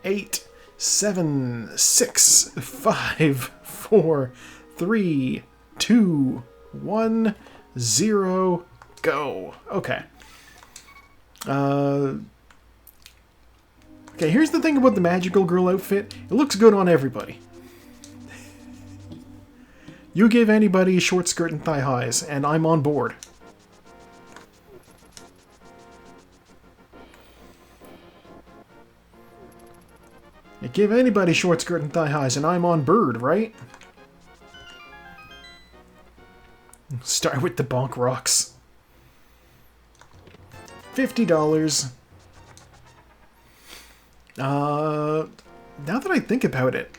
8, 7, 6, 5, 4, 3, 2, 1, 0, go. Okay. Okay, here's the thing about the Magical Girl outfit. It looks good on everybody. You give anybody short skirt and thigh highs, and I'm on board. You give anybody short skirt and thigh highs, and I'm on bird, right? Start with the bonk rocks. $50. Now that I think about it,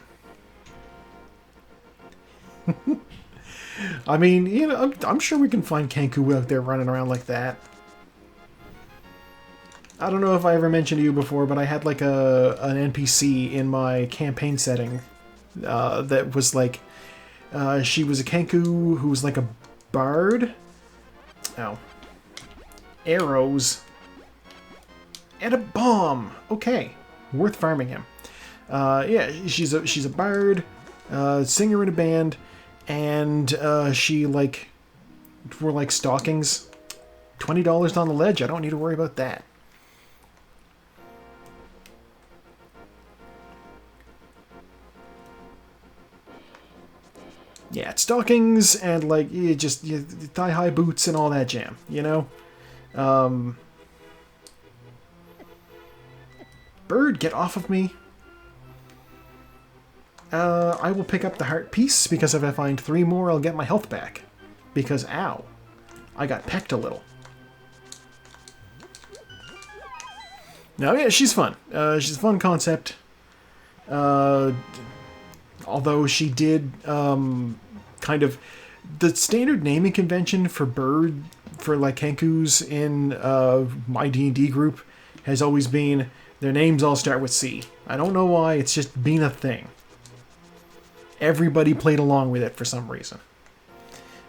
I mean, you know, I'm sure we can find Kenku out there running around like that. I don't know if I ever mentioned to you before, but I had like an NPC in my campaign setting that was like, she was a Kenku who was like a bard. Oh. Arrows. And a bomb. Okay. Worth farming him. Yeah, she's a bard, singer in a band, and she like wore like stockings. $20 on the ledge. I don't need to worry about that. Yeah, it's stockings and like just thigh-high boots and all that jam. You know. Bird, get off of me. I will pick up the heart piece, because if I find 3 more, I'll get my health back. Because, ow, I got pecked a little. No, yeah, she's fun. She's a fun concept. Although she did, kind of... The standard naming convention for bird, for like Kenkus in my D&D group, has always been... Their names all start with C. I don't know why, it's just been a thing. Everybody played along with it for some reason.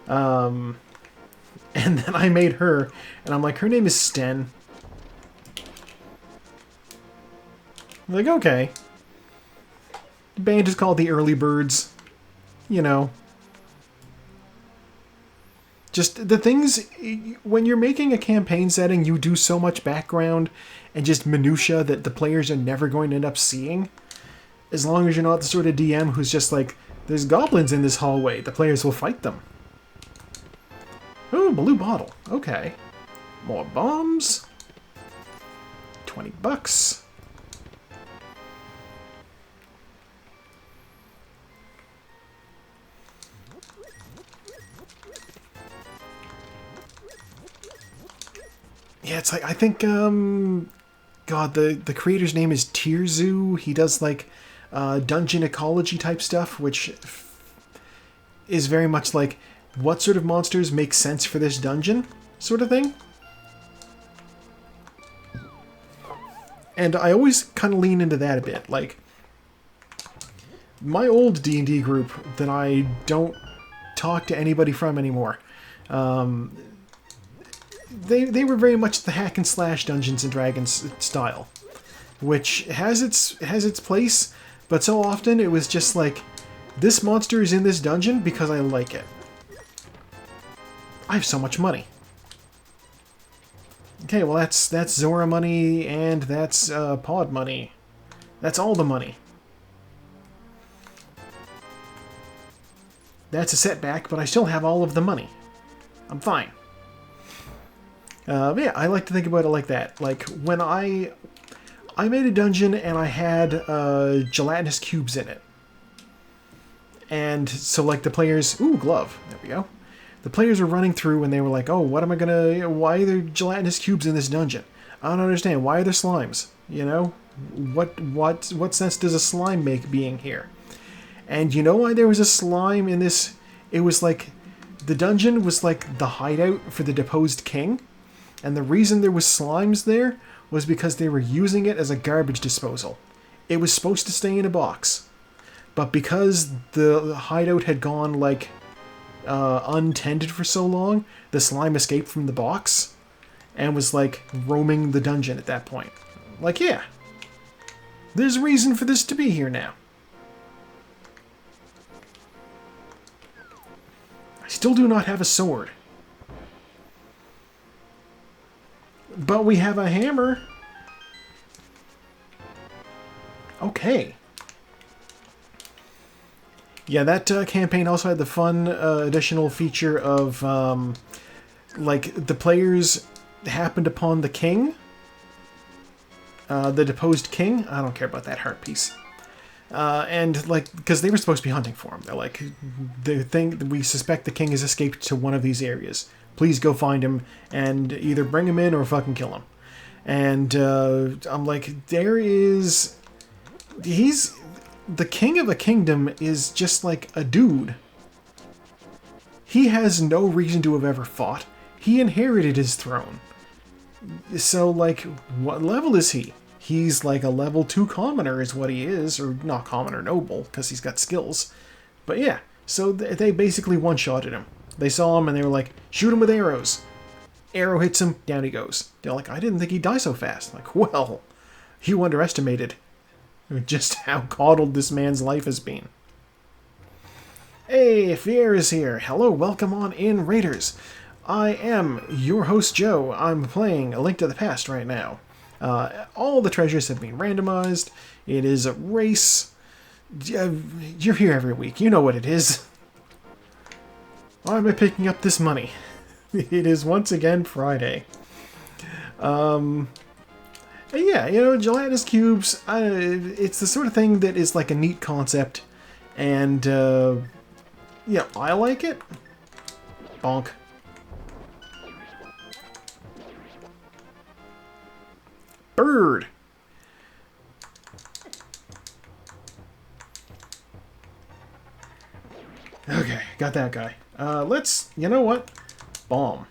And then I made her, and I'm like, her name is Sten. I'm like, okay. The band is called the Early Birds. You know. Just the things, when you're making a campaign setting, you do so much background and just minutia that the players are never going to end up seeing. As long as you're not the sort of DM who's just like, there's goblins in this hallway, the players will fight them. Oh, blue bottle. Okay. More bombs. $20. Yeah, it's like, I think, God, the creator's name is Tirzu. He does, like, dungeon ecology type stuff, which is very much like, what sort of monsters make sense for this dungeon, sort of thing. And I always kind of lean into that a bit. Like, my old D&D group that I don't talk to anybody from anymore, They were very much the hack and slash Dungeons and Dragons style, which has its place, but so often it was just like, this monster is in this dungeon because I like it. I have so much money. Okay, well that's Zora money and that's Pod money. That's all the money. That's a setback, but I still have all of the money. I'm fine. But yeah, I like to think about it like that. Like, when I made a dungeon and I had gelatinous cubes in it. And so, like, the players... Ooh, glove. There we go. The players were running through and they were like, oh, what am I gonna... Why are there gelatinous cubes in this dungeon? I don't understand. Why are there slimes? You know? What sense does a slime make being here? And you know why there was a slime in this? It was like... The dungeon was like the hideout for the deposed king. And the reason there was slimes there was because they were using it as a garbage disposal. It was supposed to stay in a box. But because the hideout had gone, like, untended for so long, the slime escaped from the box and was, like, roaming the dungeon at that point. Like, yeah. There's reason for this to be here now. I still do not have a sword. But we have a hammer. Okay. Yeah, that campaign also had the fun additional feature of, like, the players happened upon the king. The deposed king. I don't care about that heart piece. And, like, because they were supposed to be hunting for him. They're like, we suspect the king has escaped to one of these areas. Please go find him and either bring him in or fucking kill him. And I'm like, he's... The king of a kingdom is just like a dude. He has no reason to have ever fought. He inherited his throne. So, like, what level is he? He's like a level 2 commoner is what he is, or not commoner, noble, because he's got skills. But yeah, so they basically one-shotted him. They saw him and they were like, shoot him with arrows. Arrow hits him, down he goes. They're like, I didn't think he'd die so fast. Like, well, you underestimated just how coddled this man's life has been. Hey, Fier is here. Hello, welcome on in, Raiders. I am your host, Joe. I'm playing A Link to the Past right now. All the treasures have been randomized. It is a race. You're here every week. You know what it is. Why am I picking up this money? It is once again Friday. Yeah, you know, gelatinous cubes, it's the sort of thing that is like a neat concept, and, yeah, I like it. Bonk. Bird! Okay, got that guy. Let's, you know what? Bomb.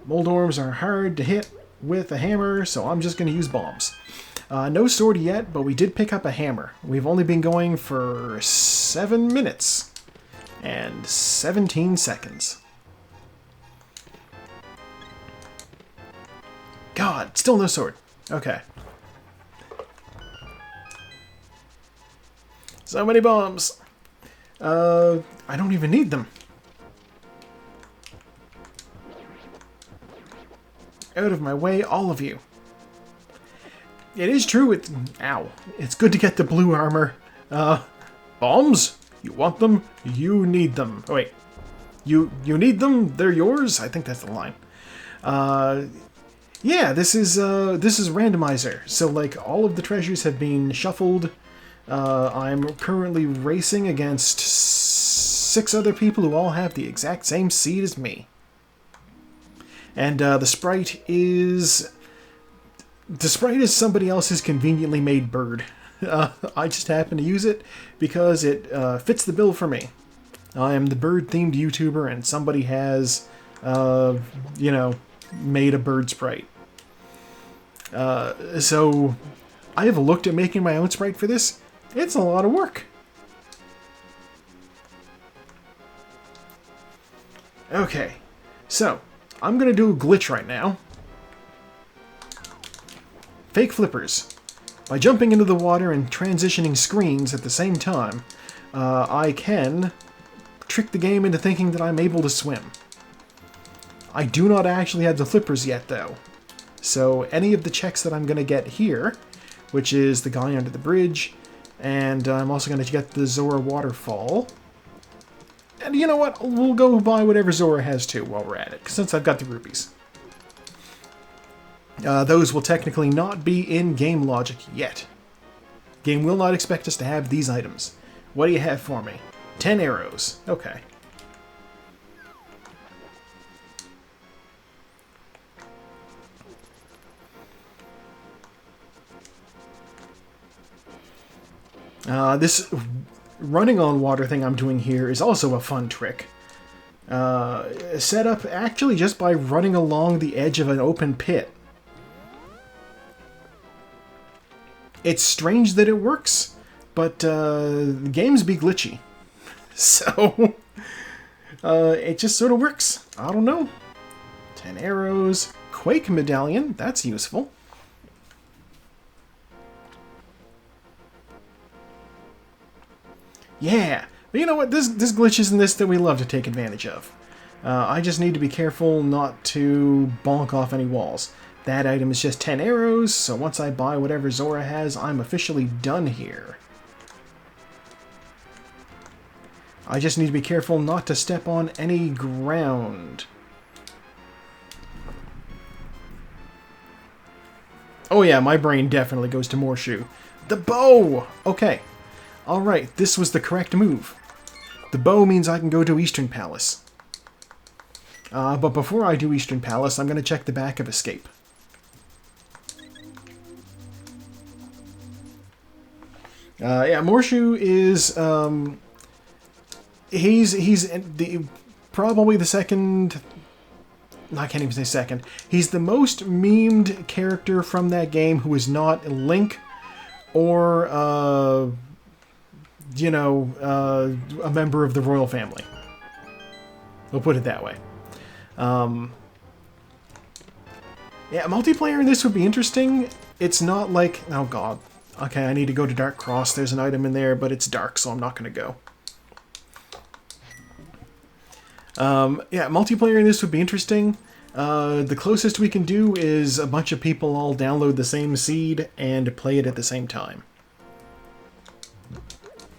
Moldorms are hard to hit with a hammer, so I'm just going to use bombs. No sword yet, but we did pick up a hammer. We've only been going for 7 minutes and 17 seconds. God, still no sword. Okay. So many bombs. I don't even need them. Out of my way, all of you. It is true, ow. It's good to get the blue armor. Bombs? You want them? You need them. Oh, wait. You need them? They're yours? I think that's the line. Yeah, this is Randomizer. So, like, all of the treasures have been shuffled. I'm currently racing against 6 other people who all have the exact same seed as me. And the sprite is somebody else's conveniently made bird. I just happen to use it because it fits the bill for me. I am the bird-themed YouTuber, and somebody has, you know, made a bird sprite. So I have looked at making my own sprite for this. It's a lot of work. Okay, so I'm going to do a glitch right now. Fake flippers. By jumping into the water and transitioning screens at the same time, I can trick the game into thinking that I'm able to swim. I do not actually have the flippers yet, though. So any of the checks that I'm going to get here, which is the guy under the bridge, and I'm also going to get the Zora waterfall. And you know what? We'll go buy whatever Zora has too while we're at it, since I've got the rubies. Those will technically not be in game logic yet. Game will not expect us to have these items. What do you have for me? 10 arrows. Okay. This running on water thing I'm doing here is also a fun trick. Set up actually just by running along the edge of an open pit. It's strange that it works, but the games be glitchy. So, it just sort of works. I don't know. 10 arrows. Quake medallion, that's useful. Yeah, but you know what? There's glitches in this that we love to take advantage of. I just need to be careful not to bonk off any walls. That item is just 10 arrows, so once I buy whatever Zora has, I'm officially done here. I just need to be careful not to step on any ground. Oh yeah, my brain definitely goes to Morshu. The bow! Okay. Alright, this was the correct move. The bow means I can go to Eastern Palace. But before I do Eastern Palace, I'm going to check the back of Escape. Yeah, Morshu is, he's probably the second, I can't even say second, he's the most memed character from that game who is not Link or, you know, a member of the royal family. We'll put it that way. Yeah, multiplayer in this would be interesting. It's not like, oh god. Okay, I need to go to Dark Cross. There's an item in there, but it's dark, so I'm not going to go. Yeah, multiplayer in this would be interesting. The closest we can do is a bunch of people all download the same seed and play it at the same time.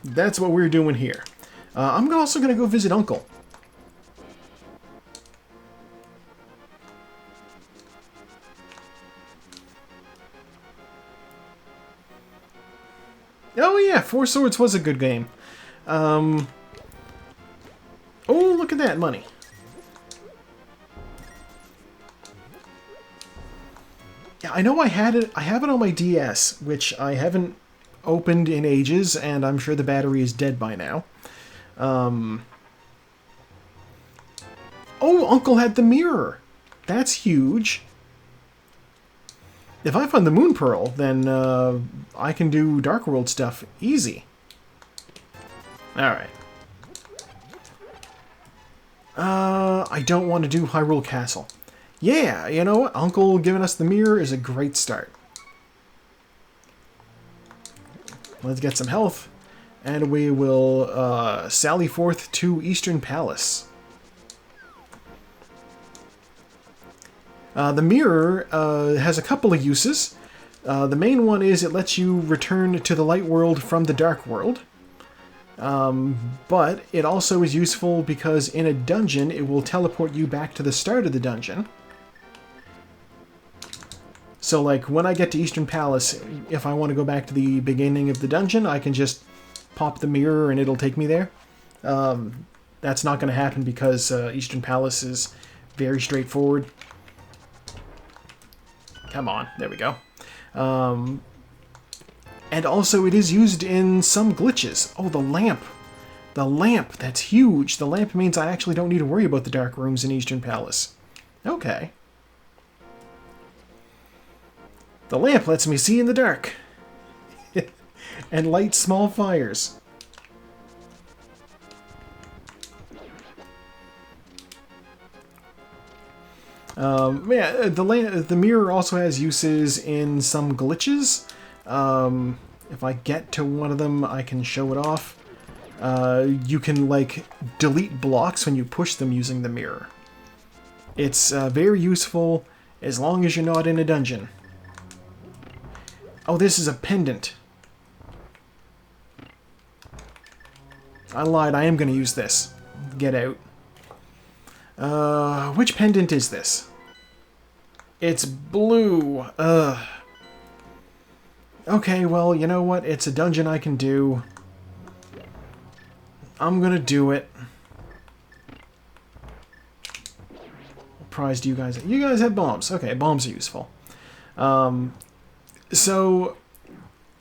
That's what we're doing here. I'm also going to go visit Uncle. Oh yeah, Four Swords was a good game. Oh, look at that money. Yeah, I know I had it. I have it on my DS, which I haven't opened in ages, and I'm sure the battery is dead by now. Oh, Uncle had the mirror. That's huge. If I find the Moon Pearl, then I can do Dark World stuff easy. Alright. I don't want to do Hyrule Castle. Yeah, you know what? Uncle giving us the mirror is a great start. Let's get some health, and we will sally forth to Eastern Palace. The mirror has a couple of uses. The main one is it lets you return to the light world from the dark world. But it also is useful because in a dungeon it will teleport you back to the start of the dungeon. So like when I get to Eastern Palace, if I want to go back to the beginning of the dungeon, I can just pop the mirror and it'll take me there. That's not going to happen because Eastern Palace is very straightforward. Come on, there we go. And also it is used in some glitches. Oh, the lamp. The lamp, that's huge. The lamp means I actually don't need to worry about the dark rooms in Eastern Palace. Okay. The lamp lets me see in the dark. And light small fires. Yeah, the mirror also has uses in some glitches. If I get to one of them, I can show it off. You can, like, delete blocks when you push them using the mirror. It's very useful as long as you're not in a dungeon. Oh, this is a pendant. I lied, I am going to use this. Get out. Which pendant is this? It's blue. Ugh. Okay, well, you know what? It's a dungeon I can do. I'm gonna do it. What prize do you guys have? You guys have bombs. Okay, bombs are useful. So,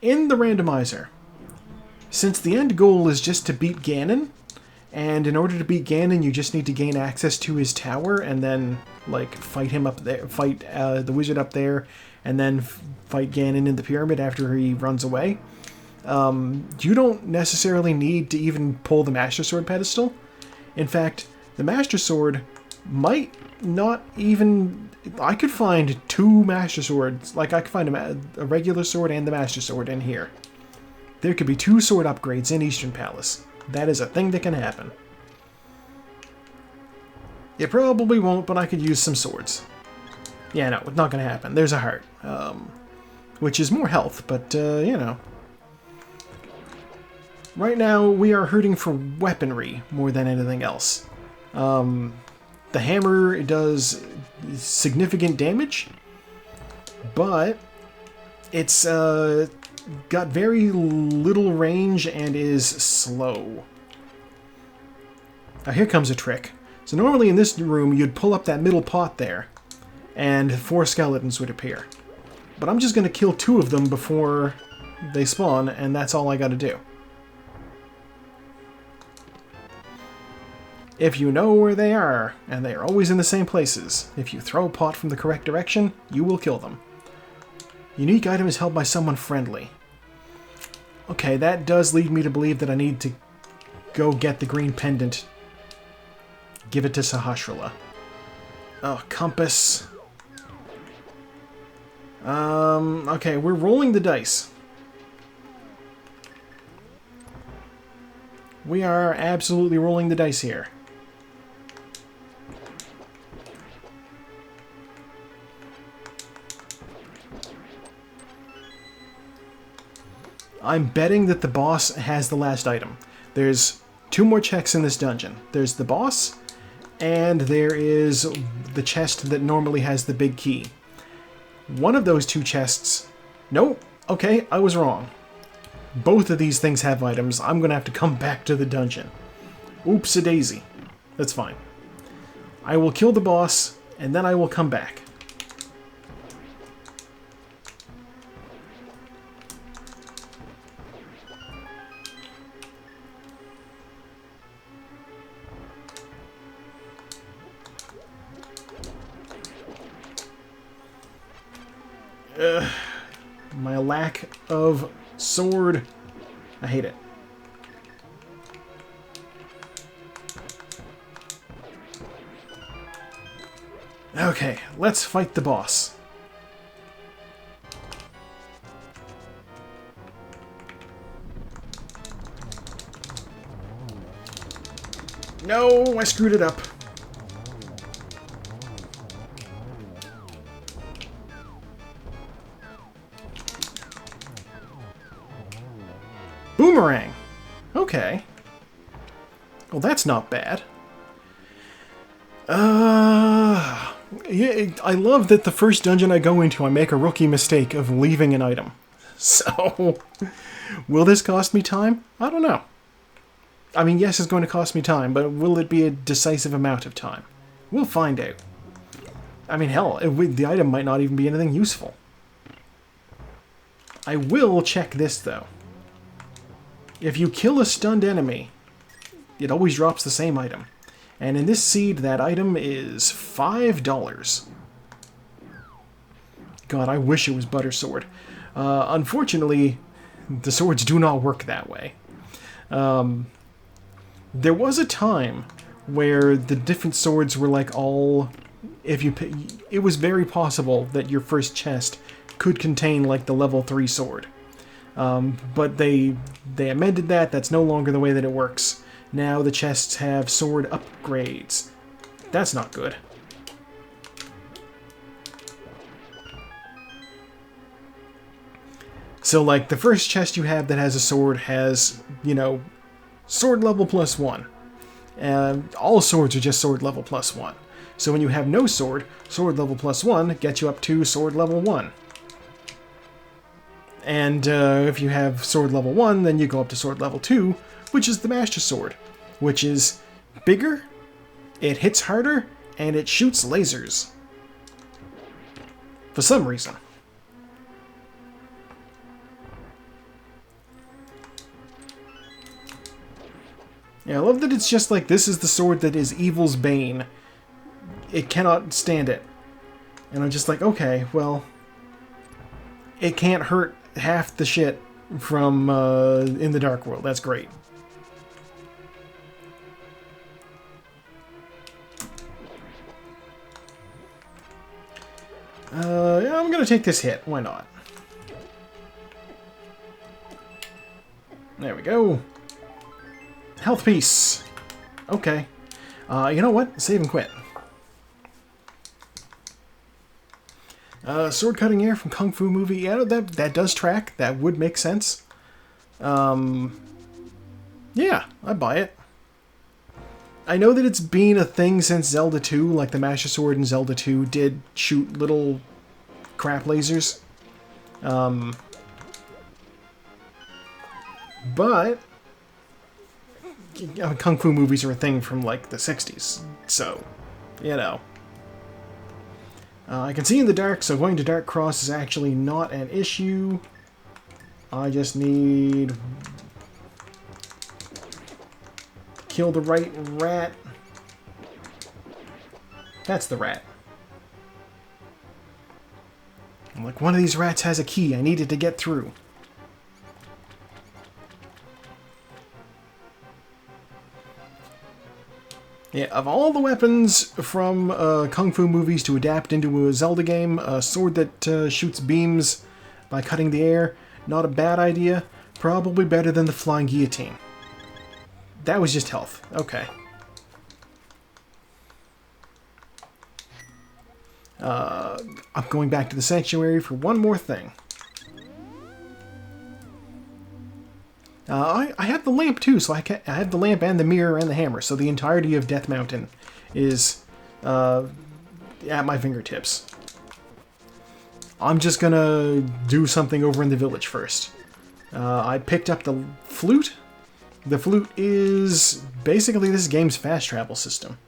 in the randomizer, since the end goal is just to beat Ganon, and in order to beat Ganon, you just need to gain access to his tower, and then, like, fight him up there, fight the wizard up there, and then fight Ganon in the pyramid after he runs away. You don't necessarily need to even pull the Master Sword pedestal. In fact, the Master Sword might not even... I could find 2 Master Swords. Like, I could find a regular sword and the Master Sword in here. There could be 2 sword upgrades in Eastern Palace. That is a thing that can happen. It probably won't, but I could use some swords. Yeah, no, it's not going to happen. There's a heart. Which is more health, but, you know. Right now, we are hurting for weaponry more than anything else. The hammer does significant damage, but it's got very little range and is slow. Now here comes a trick. So normally in this room, you'd pull up that middle pot there, and 4 skeletons would appear. But I'm just going to kill 2 of them before they spawn, and that's all I got to do. If you know where they are, and they are always in the same places, if you throw a pot from the correct direction, you will kill them. Unique item is held by someone friendly. Okay, that does lead me to believe that I need to go get the green pendant. Give it to Sahasrahla. Oh, compass. Okay, we're rolling the dice. We are absolutely rolling the dice here. I'm betting that the boss has the last item. There's 2 more checks in this dungeon. There's the boss, and there is the chest that normally has the big key. One of those 2 chests... Nope. Okay, I was wrong. Both of these things have items. I'm going to have to come back to the dungeon. Oops-a-daisy. That's fine. I will kill the boss, and then I will come back. My lack of sword. I hate it. Okay, let's fight the boss. No, I screwed it up. Boomerang! Okay. Well, that's not bad. Yeah, I love that the first dungeon I go into, I make a rookie mistake of leaving an item. So, will this cost me time? I don't know. I mean, yes, it's going to cost me time, but will it be a decisive amount of time? We'll find out. I mean, hell, the item might not even be anything useful. I will check this, though. If you kill a stunned enemy, it always drops the same item. And in this seed, that item is $5. God, I wish it was Butter Sword. Unfortunately, the swords do not work that way. There was a time where the different swords were like all... It was very possible that your first chest could contain like the level 3 sword. But they amended that. That's no longer the way that it works. Now the chests have sword upgrades. That's not good. So, like, the first chest you have that has a sword has, you know, sword level +1. All swords are just sword level +1. So when you have no sword, sword level +1 gets you up to sword level 1. And if you have sword level 1, then you go up to sword level 2, which is the Master Sword, which is bigger, it hits harder, and it shoots lasers. For some reason. Yeah, I love that it's just like, this is the sword that is evil's bane. It cannot stand it. And I'm just like, okay, well, it can't hurt half the shit from in the Dark World. That's great. Yeah, I'm gonna take this hit. Why not? There we go. Health piece. Okay. You know what? Save and quit. Sword cutting air from Kung Fu movie. Yeah, that does track. That would make sense. Yeah, I buy it. I know that it's been a thing since Zelda 2, like the Master Sword in Zelda 2 did shoot little crap lasers. But Kung Fu movies are a thing from like the 60s, so, you know. I can see in the dark, so going to Dark Cross is actually not an issue. I just need... kill the right rat. That's the rat. Like, one of these rats has a key. I needed to get through. Yeah, of all the weapons from Kung Fu movies to adapt into a Zelda game, a sword that shoots beams by cutting the air, not a bad idea. Probably better than the flying guillotine. That was just health. Okay. I'm going back to the sanctuary for one more thing. I have the lamp too, so I have the lamp and the mirror and the hammer, so the entirety of Death Mountain is at my fingertips. I'm just gonna do something over in the village first. I picked up the flute. The flute is basically this game's fast travel system.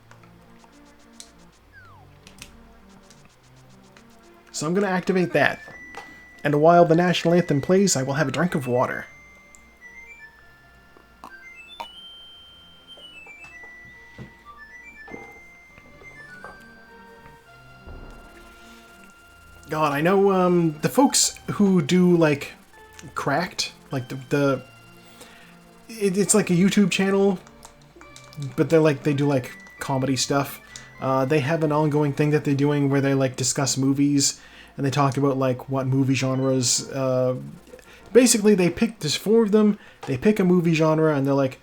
So I'm gonna activate that. And while the national anthem plays, I will have a drink of water. God, I know the folks who do like Cracked, like it's like a YouTube channel, but they do like comedy stuff. They have an ongoing thing that they're doing where they like discuss movies and they talk about like what movie genres. Basically, there's 4 of them. They pick a movie genre and they're like,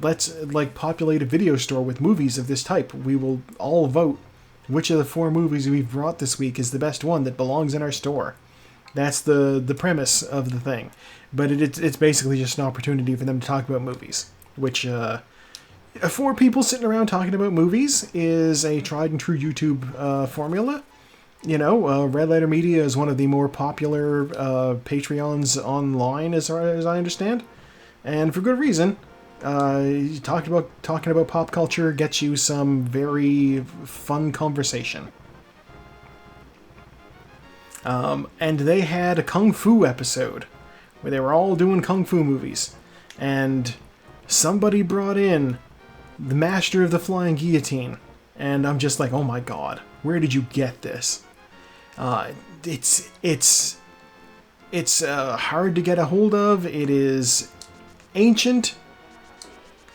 let's like populate a video store with movies of this type. We will all vote which of the 4 movies we've brought this week is the best one that belongs in our store. That's the premise of the thing. But it's basically just an opportunity for them to talk about movies, which 4 people sitting around talking about movies is a tried and true YouTube formula. You know, Red Letter Media is one of the more popular Patreons online, as I understand, and for good reason. Talking about pop culture gets you some very fun conversation. And they had a Kung Fu episode where they were all doing Kung Fu movies, and somebody brought in the Master of the Flying Guillotine, and I'm just like, oh my god, where did you get this? It's hard to get a hold of. It is ancient.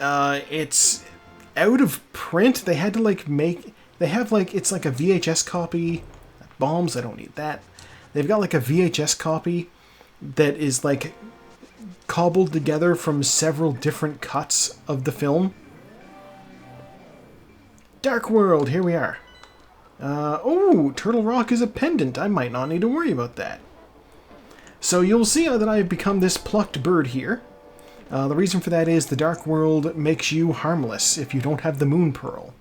It's out of print. They had to like it's like a VHS copy. Bombs, I don't need that. They've got like a VHS copy that is like cobbled together from several different cuts of the film. Dark World, here we are. Oh, Turtle Rock is a pendant. I might not need to worry about that. So you'll see that I've become this plucked bird here. The reason for that is the Dark World makes you harmless if you don't have the Moon Pearl.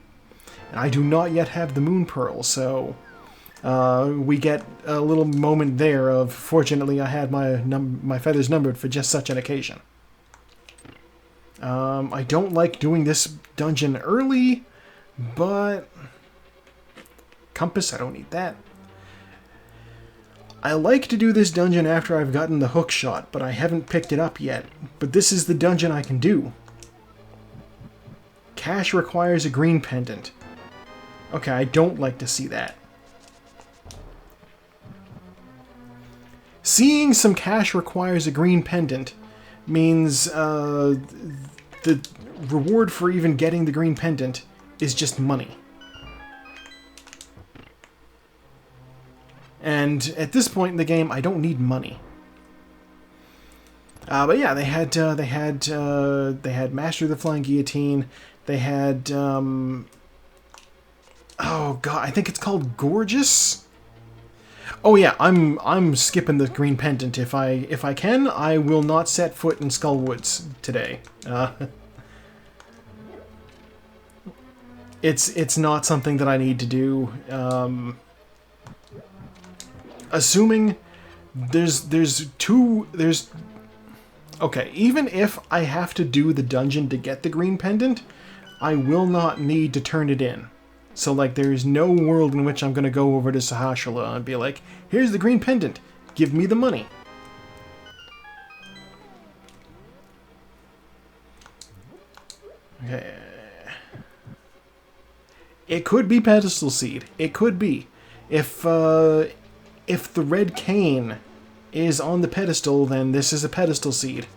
And I do not yet have the Moon Pearl, so we get a little moment there of, fortunately, I had my feathers numbered for just such an occasion. I don't like doing this dungeon early, but... Compass, I don't need that. I like to do this dungeon after I've gotten the hook shot, but I haven't picked it up yet. But this is the dungeon I can do. Cash requires a green pendant. Okay, I don't like to see that. Seeing some cash requires a green pendant means the reward for even getting the green pendant is just money. And at this point in the game, I don't need money. But yeah, they had Master of the Flying Guillotine. They had oh god, I think it's called Gorgeous. Oh yeah, I'm skipping the green pendant if I can. I will not set foot in Skullwoods today. It's not something that I need to do. Assuming there's okay, even if I have to do the dungeon to get the green pendant, I will not need to turn it in. So, like, there's no world in which I'm going to go over to Sahashala and be like, here's the green pendant, give me the money. Okay. It could be Pedestal Seed. It could be. If the red cane is on the pedestal, then this is a Pedestal Seed.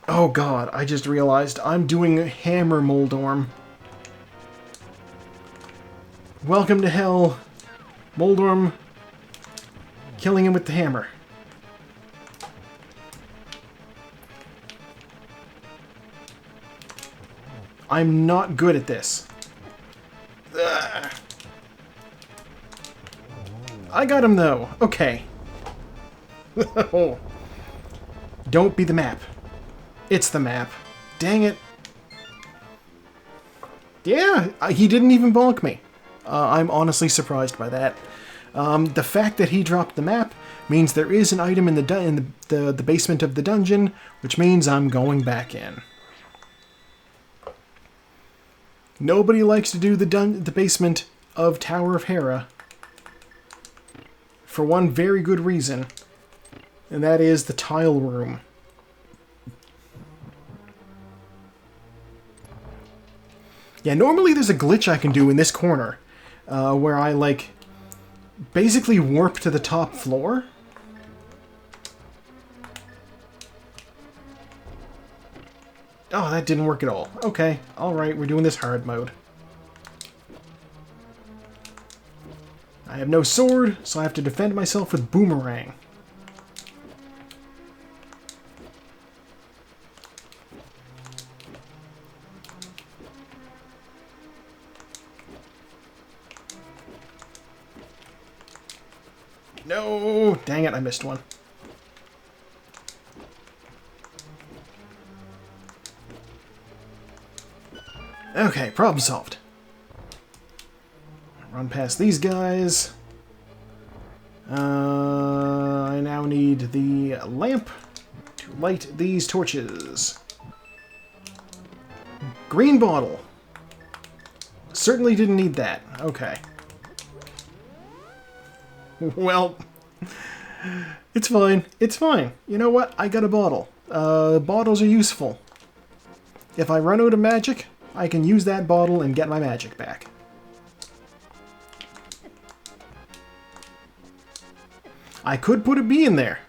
Oh god, I just realized I'm doing Hammer Moldorm. Welcome to hell, Moldorm. Killing him with the hammer. I'm not good at this. Ugh. I got him though. Okay. Don't be the map. It's the map. Dang it. Yeah, he didn't even bonk me. I'm honestly surprised by that. The fact that he dropped the map means there is an item in the basement of the dungeon, which means I'm going back in. Nobody likes to do the basement of Tower of Hera for one very good reason, and that is the tile room. Yeah, normally there's a glitch I can do in this corner, where I, like, basically warp to the top floor. Oh, that didn't work at all. Okay, alright, we're doing this hard mode. I have no sword, so I have to defend myself with boomerang. No! Dang it, I missed one. Okay, problem solved. Run past these guys. I now need the lamp to light these torches. Green bottle. Certainly didn't need that. Okay. Well, it's fine. It's fine. You know what? I got a bottle. Bottles are useful. If I run out of magic, I can use that bottle and get my magic back. I could put a bee in there.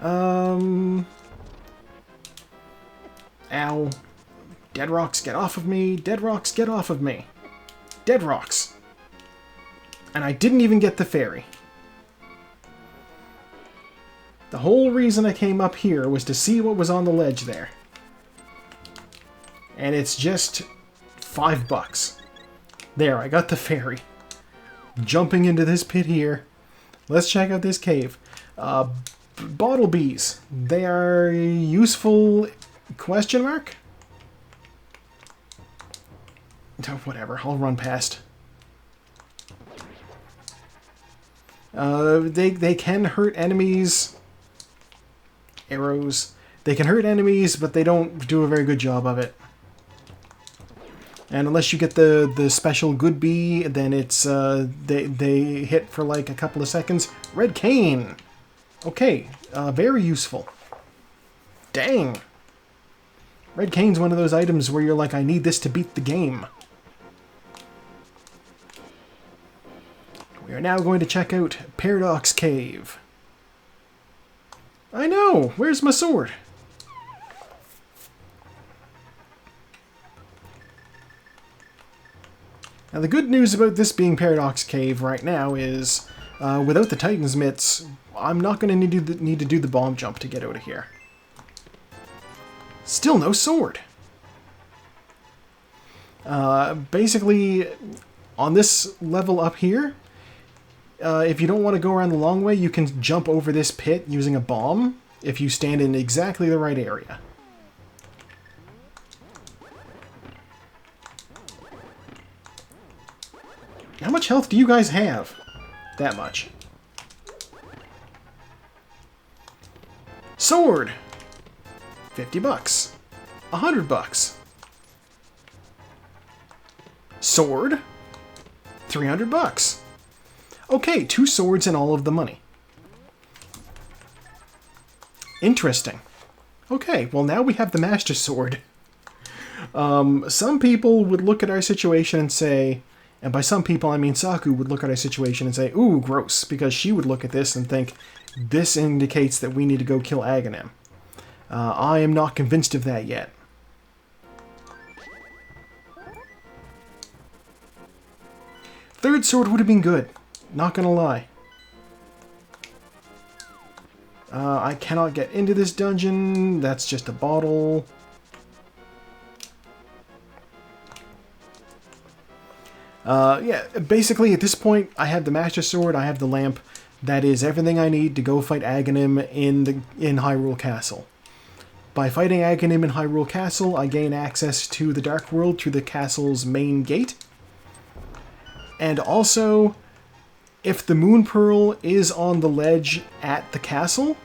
Ow. Dead rocks, get off of me. Dead rocks, get off of me. Dead rocks. And I didn't even get the fairy. The whole reason I came up here was to see what was on the ledge there. And it's just $5. There, I got the fairy. Jumping into this pit here. Let's check out this cave. Bottle bees. They are useful... Question mark? Oh, whatever, I'll run past. They can hurt enemies. Arrows. They can hurt enemies, but they don't do a very good job of it. And unless you get the special good bee, then it's they hit for like a couple of seconds. Red cane. Okay, very useful. Dang. Red cane's one of those items where you're like, I need this to beat the game. We are now going to check out Paradox Cave. I know! Where's my sword? Now the good news about this being Paradox Cave right now is, without the Titan's Mitts, I'm not going to need to do the bomb jump to get out of here. Still no sword. Basically, on this level up here, if you don't want to go around the long way, you can jump over this pit using a bomb if you stand in exactly the right area. How much health do you guys have? That much. Sword! 50 bucks. 100 bucks. Sword? 300 bucks. Okay, 2 swords and all of the money. Interesting. Okay, well now we have the Master Sword. Some people would look at our situation and say, and by some people I mean Saku would look at our situation and say, ooh, gross, because she would look at this and think, this indicates that we need to go kill Aghanim. I am not convinced of that yet. Third sword would have been good, not gonna lie. I cannot get into this dungeon, that's just a bottle. Yeah, basically at this point I have the Master Sword, I have the lamp. That is everything I need to go fight Aghanim in Hyrule Castle. By fighting Aghanim in Hyrule Castle, I gain access to the Dark World through the castle's main gate. And also, if the Moon Pearl is on the ledge at the castle,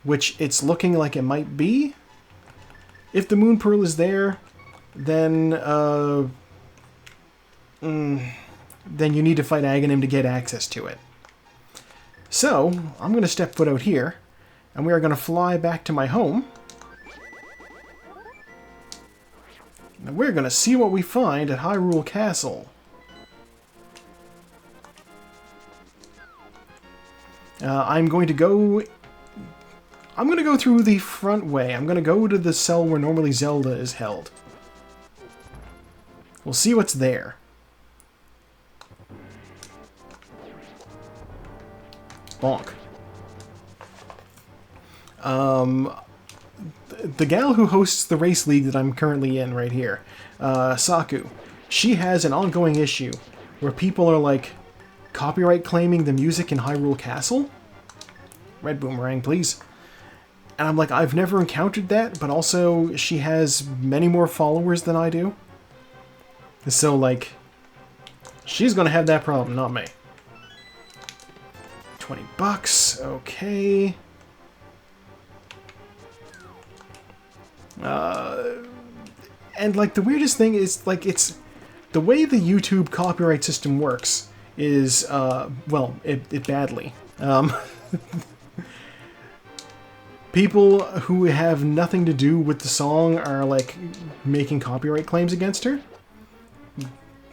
which it's looking like it might be, if the Moon Pearl is there, then then you need to fight Aghanim to get access to it. So, I'm going to step foot out here, and we are going to fly back to my home. And we're going to see what we find at Hyrule Castle. I'm going to go through the front way. I'm going to go to the cell where normally Zelda is held. We'll see what's there. Bonk. The gal who hosts the race league that I'm currently in right here, Saku, she has an ongoing issue where people are like copyright claiming the music in Hyrule Castle. Red boomerang, please. And I'm like, I've never encountered that, but also she has many more followers than I do. So like, she's gonna have that problem, not me. 20 bucks, okay. And like the weirdest thing is like it's the way the YouTube copyright system works is well, it badly. People who have nothing to do with the song are like making copyright claims against her.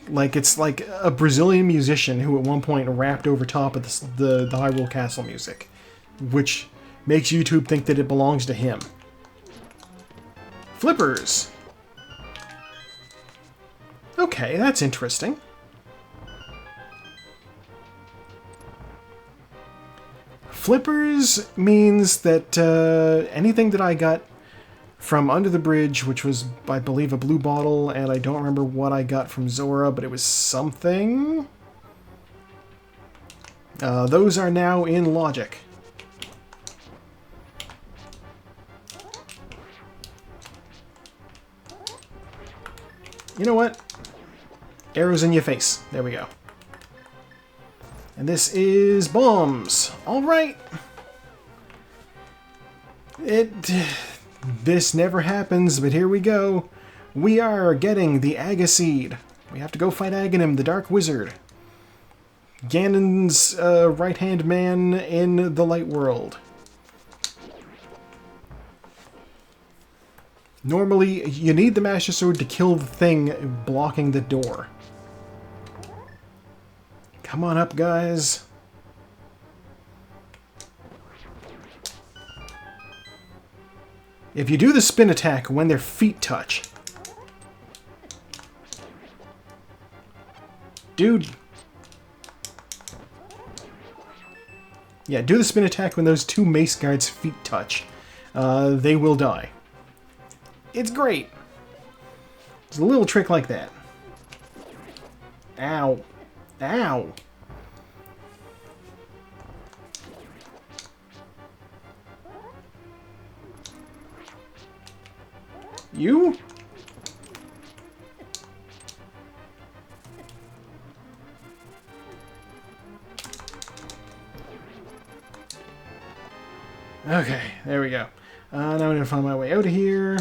Like it's like a Brazilian musician who at one point rapped over top of the Hyrule Castle music, which makes YouTube think that it belongs to him. Flippers. Okay, that's interesting. Flippers means that anything that I got from under the bridge, which was, I believe, a blue bottle, and I don't remember what I got from Zora, but it was something. Those are now in logic. You know what? Arrows in your face. There we go. And this is bombs. All right. This never happens, but here we go. We are getting the Aga Seed. We have to go fight Aghanim, the Dark Wizard. Ganon's right-hand man in the Light World. Normally, you need the Master Sword to kill the thing blocking the door. Come on up, guys. If you do the spin attack when their feet touch, Dude. Yeah, do the spin attack when those two mace guards' feet touch. They will die. It's great. It's a little trick like that. Ow. Ow. You? Okay, there we go. Now I'm gonna find my way out of here.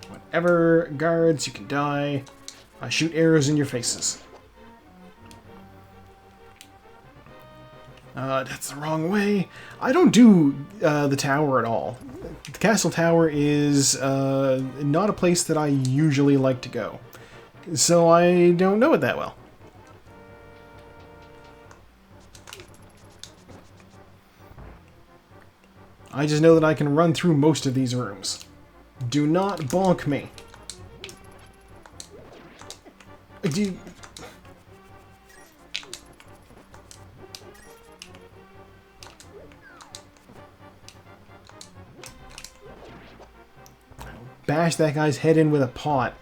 Whatever, guards, you can die. I shoot arrows in your faces. That's the wrong way. I don't do the tower at all. The castle tower is not a place that I usually like to go. So I don't know it that well. I just know that I can run through most of these rooms. Do not bonk me. Bash that guy's head in with a pot.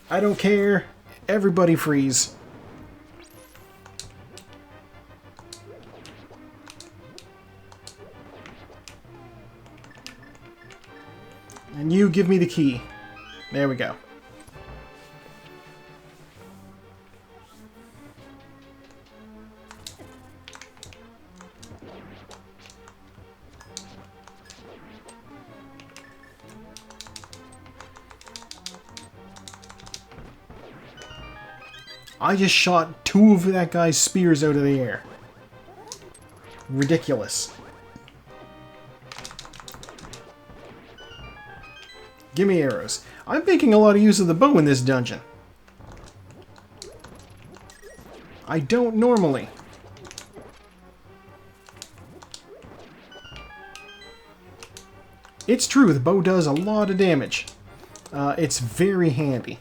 I don't care. Everybody freeze. And you give me the key. There we go. I just shot two of that guy's spears out of the air. Ridiculous. Give me arrows. I'm making a lot of use of the bow in this dungeon. I don't normally. It's true, the bow does a lot of damage. It's very handy.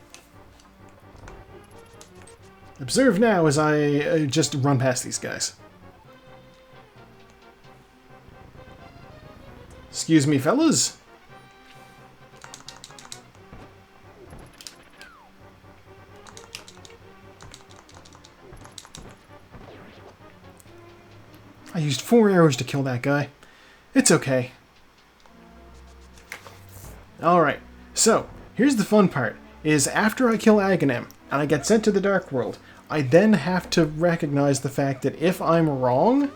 Observe now as I just run past these guys. Excuse me, fellas. I used 4 arrows to kill that guy. It's okay. Alright, so, here's the fun part, is after I kill Aghanim, and I get sent to the Dark World, I then have to recognize the fact that if I'm wrong,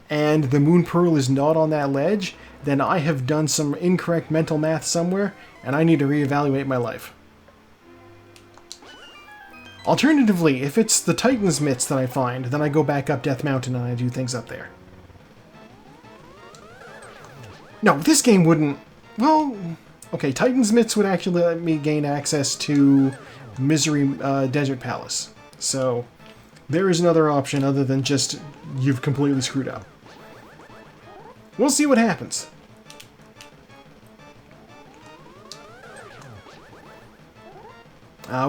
and the Moon Pearl is not on that ledge, then I have done some incorrect mental math somewhere, and I need to reevaluate my life. Alternatively, if it's the Titan's Mitts that I find, then I go back up Death Mountain and I do things up there. No, this game wouldn't... Well, okay, Titan's Mitts would actually let me gain access to Misery Desert Palace. So, there is another option other than just, you've completely screwed up. We'll see what happens.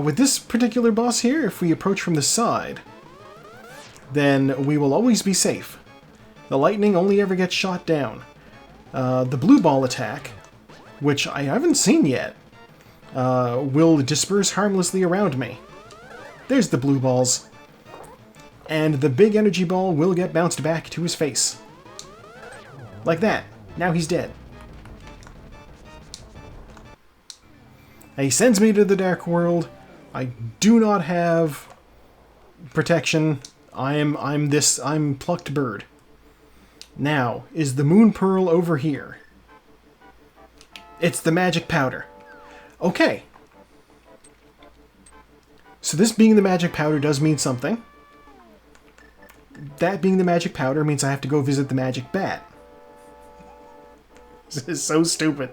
With this particular boss here, if we approach from the side, then we will always be safe. The lightning only ever gets shot down. The blue ball attack, which I haven't seen yet, will disperse harmlessly around me. There's the blue balls. And the big energy ball will get bounced back to his face. Like that. Now he's dead. He sends me to the Dark World. I do not have protection. I'm plucked bird. Now, is the Moon Pearl over here? It's the magic powder. Okay. So this being the magic powder does mean something. That being the magic powder means I have to go visit the magic bat. This is so stupid.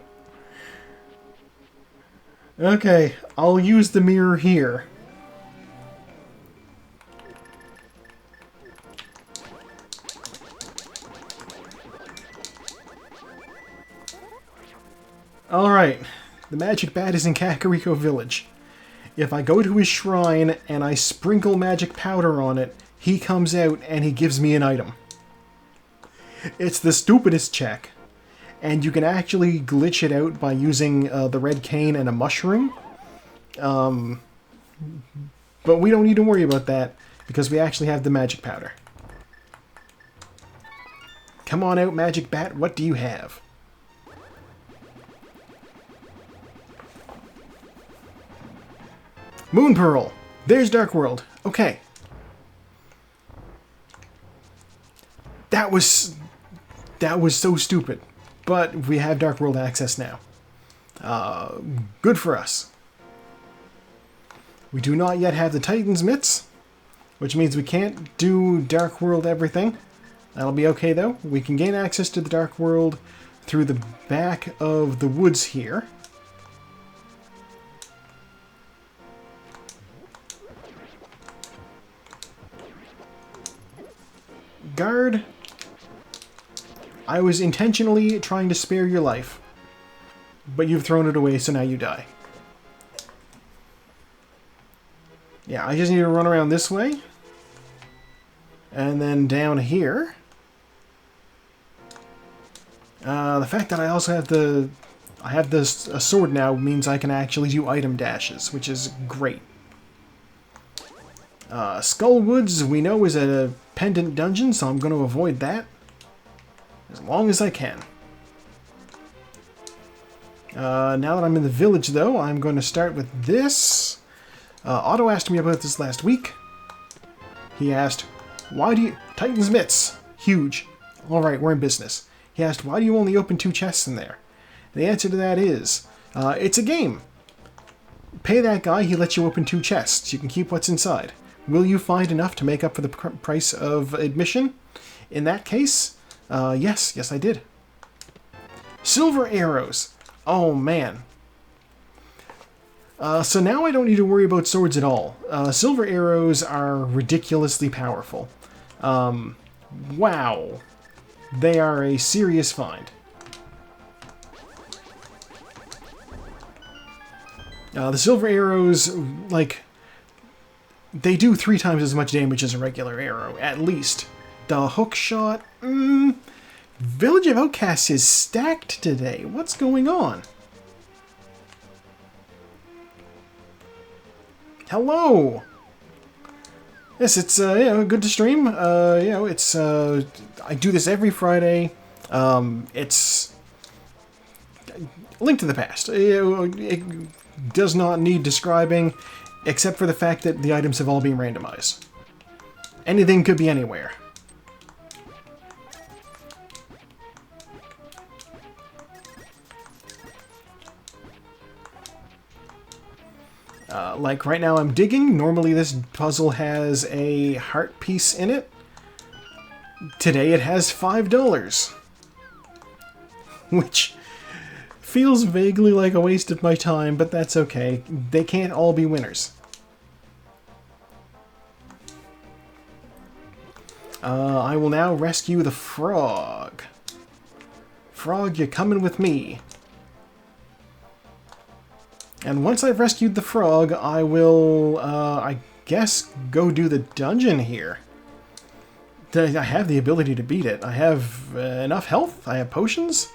Okay, I'll use the mirror here. Alright, the magic bat is in Kakariko Village. If I go to his shrine and I sprinkle magic powder on it, he comes out and he gives me an item. It's the stupidest check. And you can actually glitch it out by using the red cane and a mushroom. But we don't need to worry about that because we actually have the magic powder. Come on out, magic bat, what do you have? Moon Pearl! There's Dark World. Okay. That was so stupid. But we have Dark World access now. Good for us. We do not yet have the Titan's Mitts, which means we can't do Dark World everything. That'll be okay though. We can gain access to the Dark World through the back of the woods here. Guard, I was intentionally trying to spare your life, but you've thrown it away, so now you die. Yeah, I just need to run around this way, and then down here. The fact that I also have this a sword now means I can actually do item dashes, which is great. Skull Woods, we know, is a pendant dungeon, so I'm going to avoid that as long as I can. Now that I'm in the village, though, I'm going to start with this. Otto asked me about this last week. He asked, why do you... Titan's Mitts. Huge. Alright, we're in business. He asked, why do you only open 2 chests in there? The answer to that is, it's a game. Pay that guy, he lets you open 2 chests. You can keep what's inside. Will you find enough to make up for the price of admission? In that case, yes, I did. Silver arrows. Oh, man. So now I don't need to worry about swords at all. Silver arrows are ridiculously powerful. Wow. They are a serious find. The silver arrows, like... They do 3 times as much damage as a regular arrow, at least. The hook shot... Village of Outcasts is stacked today. What's going on? Hello! Yes, it's, good to stream. It's, I do this every Friday. It's... Link to the Past. It does not need describing, except for the fact that the items have all been randomized. Anything could be anywhere. Like right now I'm digging. Normally this puzzle has a heart piece in it. Today it has $5. Which feels vaguely like a waste of my time, but that's okay. They can't all be winners. I will now rescue the frog. Frog, you're coming with me. And once I've rescued the frog, I will, I guess, go do the dungeon here. I have the ability to beat it. I have enough health. I have potions.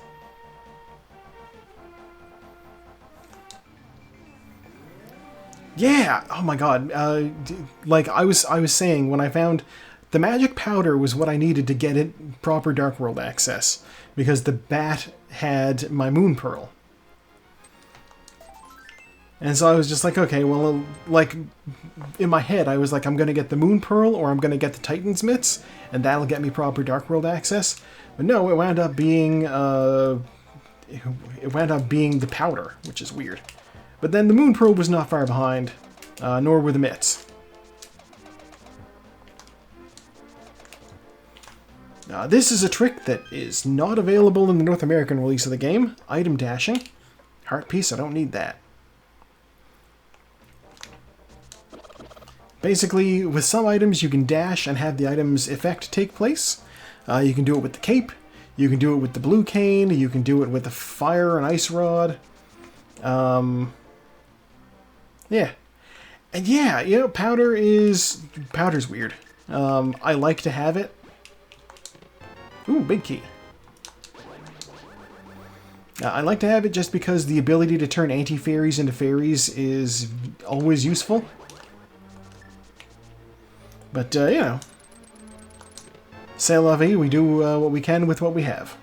Yeah! Oh my god. Like I was saying, when I found the magic powder was what I needed to get it proper Dark World access, because the bat had my Moon Pearl. And so I was just like, okay, well, like, in my head, I was like, I'm going to get the Moon Pearl, or I'm going to get the Titan's Mitts, and that'll get me proper Dark World access. But no, it wound up being, the powder, which is weird. But then the Moon Pearl was not far behind, nor were the Mitts. This is a trick that is not available in the North American release of the game. Item dashing. Heart piece, I don't need that. Basically, with some items you can dash and have the item's effect take place. You can do it with the cape. You can do it with the blue cane. You can do it with the fire and ice rod. Yeah. And yeah, you know, powder's weird. I like to have it. Ooh, big key. I like to have it just because the ability to turn anti-fairies into fairies is always useful. But, you know, c'est la vie, we do what we can with what we have.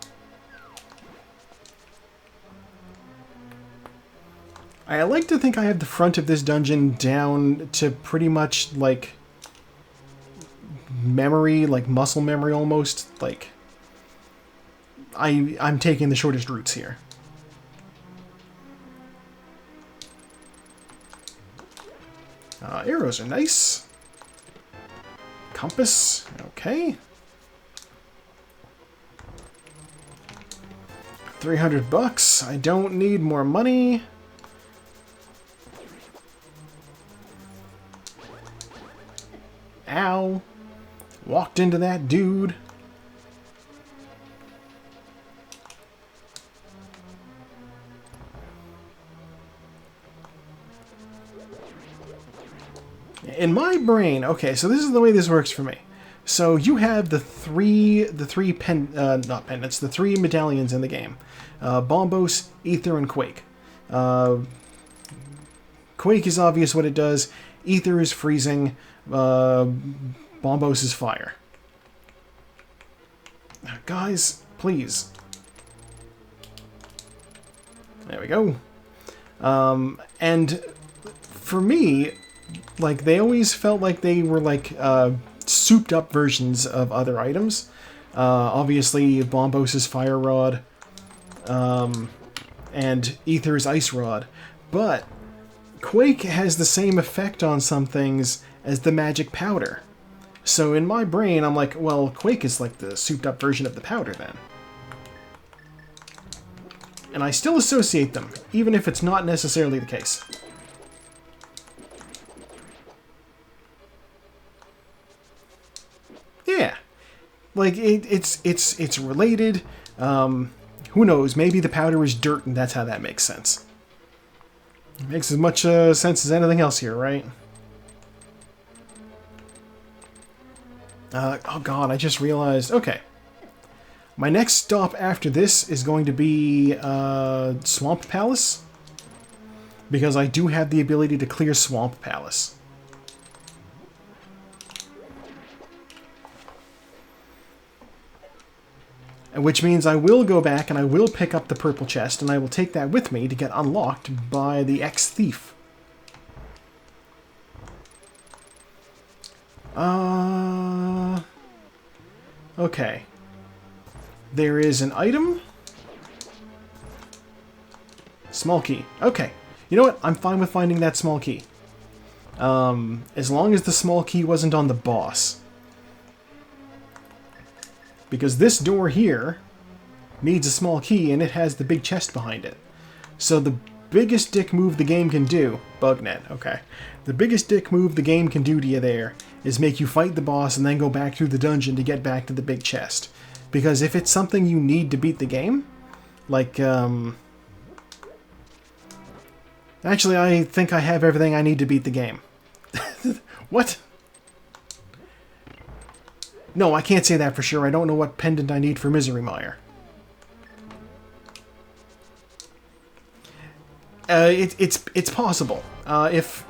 I like to think I have the front of this dungeon down to pretty much, like, memory, like muscle memory almost. Like, I'm taking the shortest routes here. Arrows are nice. Compass, okay. 300 bucks. I don't need more money. Ow. Walked into that dude. In my brain, okay, so this is the way this works for me. So you have the three medallions in the game. Bombos, Ether, and Quake. Quake is obvious what it does. Ether is freezing. Bombos is fire. Guys, please. There we go. And for me, like, they always felt like they were like souped up versions of other items. Obviously, Bombos is Fire Rod, and Ether is Ice Rod. But Quake has the same effect on some things as the Magic Powder. So in my brain, I'm like, well, Quake is like the souped up version of the powder then. And I still associate them, even if it's not necessarily the case. Yeah, like it's related. Who knows? Maybe the powder is dirt, and that's how that makes sense. It makes as much sense as anything else here, right? Oh god, I just realized. Okay, my next stop after this is going to be Swamp Palace, because I do have the ability to clear Swamp Palace. Which means I will go back and I will pick up the purple chest, and I will take that with me to get unlocked by the ex-thief. Okay. There is an item. Small key. Okay. You know what? I'm fine with finding that small key. As long as the small key wasn't on the boss. Because this door here needs a small key, and it has the big chest behind it. So the biggest dick move the game can do... Bugnet, okay. The biggest dick move the game can do to you there is make you fight the boss and then go back through the dungeon to get back to the big chest. Because if it's something you need to beat the game, like, Actually, I think I have everything I need to beat the game. What? No, I can't say that for sure. I don't know what pendant I need for Misery Mire. It's possible. If...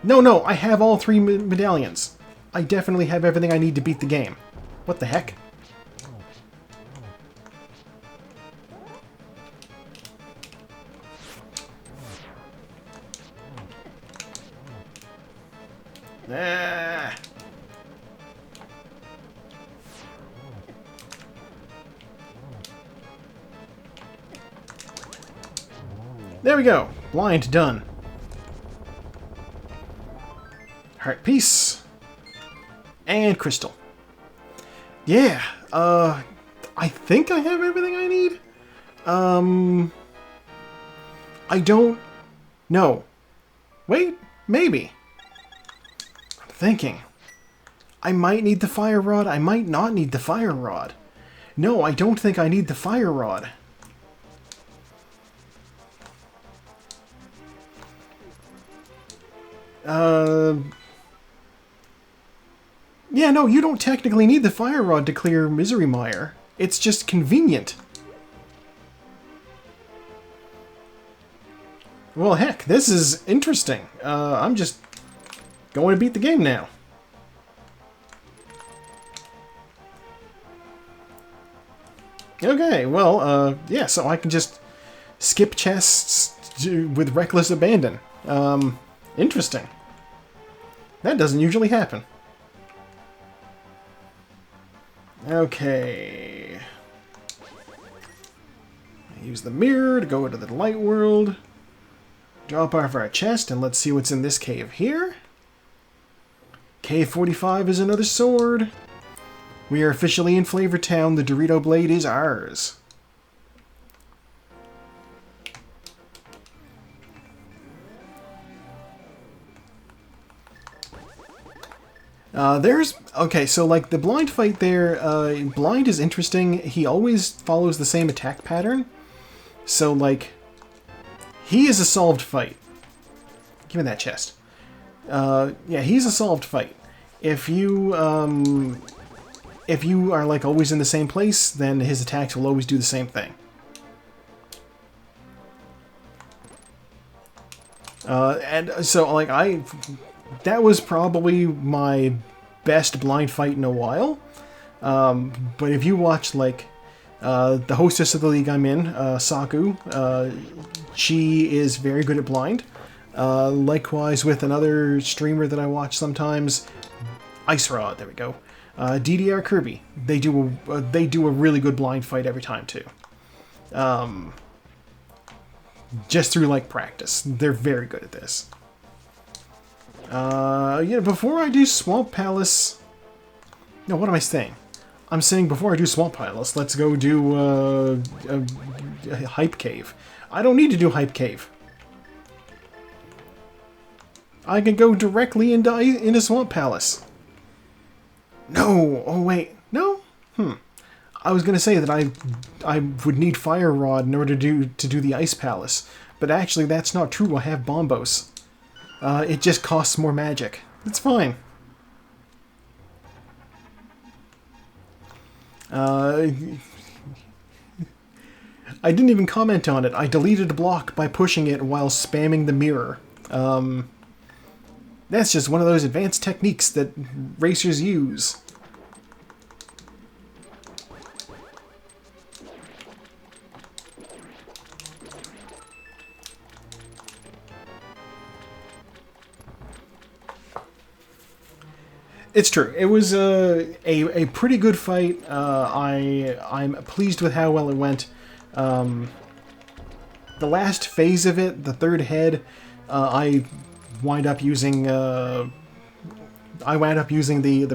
No, I have all three medallions. I definitely have everything I need to beat the game. What the heck? Ah. There we go. Blind done. Heart piece. And crystal. Yeah. I think I have everything I need. I don't know. Wait, maybe. I'm thinking. I might need the fire rod. I might not need the fire rod. No, I don't think I need the fire rod. Yeah, no, you don't technically need the fire rod to clear Misery Mire. It's just convenient. Well, heck, this is interesting. I'm just going to beat the game now. Okay, well, yeah, so I can just skip chests with reckless abandon. Interesting. That doesn't usually happen. Okay. Use the mirror to go into the light world. Drop off our chest, and let's see what's in this cave here. Cave 45 is another sword. We are officially in Flavor Town. The Dorito Blade is ours. Okay, so like the blind fight there, blind is interesting. He always follows the same attack pattern. So like, he is a solved fight. Give me that chest. Yeah, he's a solved fight. If you are like always in the same place, then his attacks will always do the same thing. And so like that was probably my best blind fight in a while. But if you watch like the hostess of the league I'm in, Saku, she is very good at blind. Likewise with another streamer that I watch sometimes, Ice Rod. There we go. DDR Kirby. They do a really good blind fight every time too. Just through like practice, they're very good at this. Yeah, before I do Swamp Palace... No, what am I saying? I'm saying before I do Swamp Palace, let's go do Hype Cave. I don't need to do Hype Cave. I can go directly into Swamp Palace. No! Oh, wait. No? I was going to say that I would need Fire Rod in order to do the Ice Palace. But actually, that's not true. I have Bombos. It just costs more magic. It's fine. I didn't even comment on it. I deleted a block by pushing it while spamming the mirror. That's just one of those advanced techniques that racers use. It's true. It was a pretty good fight. I'm pleased with how well it went. The last phase of it, the third head, I wound up using the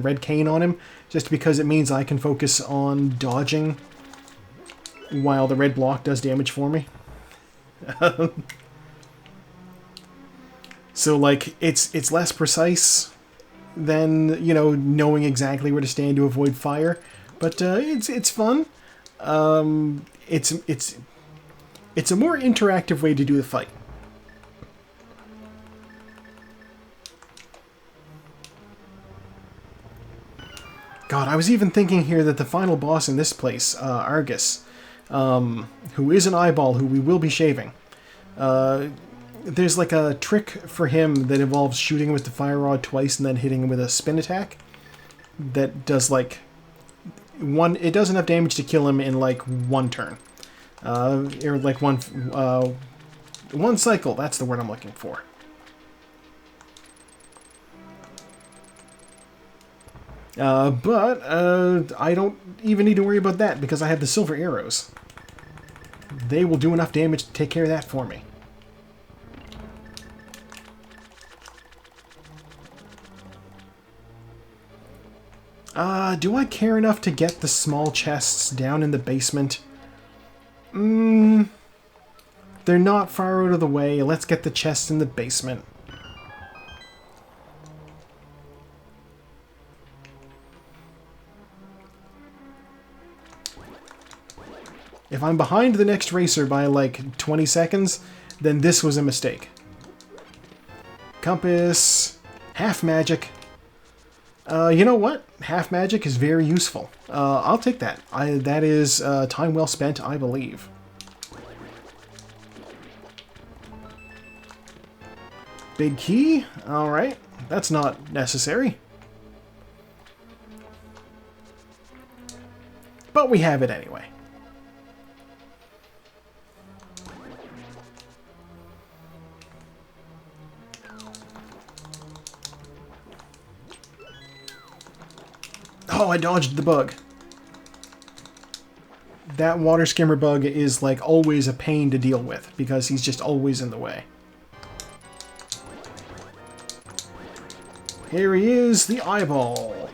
red cane on him, just because it means I can focus on dodging while the red block does damage for me. So like it's less precise than, you know, knowing exactly where to stand to avoid fire, but it's fun. It's a more interactive way to do the fight. God, I was even thinking here that the final boss in this place, Argus, who is an eyeball who we will be shaving, there's like a trick for him that involves shooting him with the fire rod twice and then hitting him with a spin attack that does like it does enough damage to kill him in like one turn. Or like one cycle, that's the word I'm looking for. But I don't even need to worry about that because I have the silver arrows. They will do enough damage to take care of that for me. Do I care enough to get the small chests down in the basement? They're not far out of the way. Let's get the chests in the basement. If I'm behind the next racer by like 20 seconds, then this was a mistake. Compass, half magic. You know what? Half magic is very useful. I'll take that. That is time well spent, I believe. Big key. Alright. That's not necessary. But we have it anyway. Oh, I dodged the bug. That water skimmer bug is like always a pain to deal with because he's just always in the way. Here he is, the eyeball.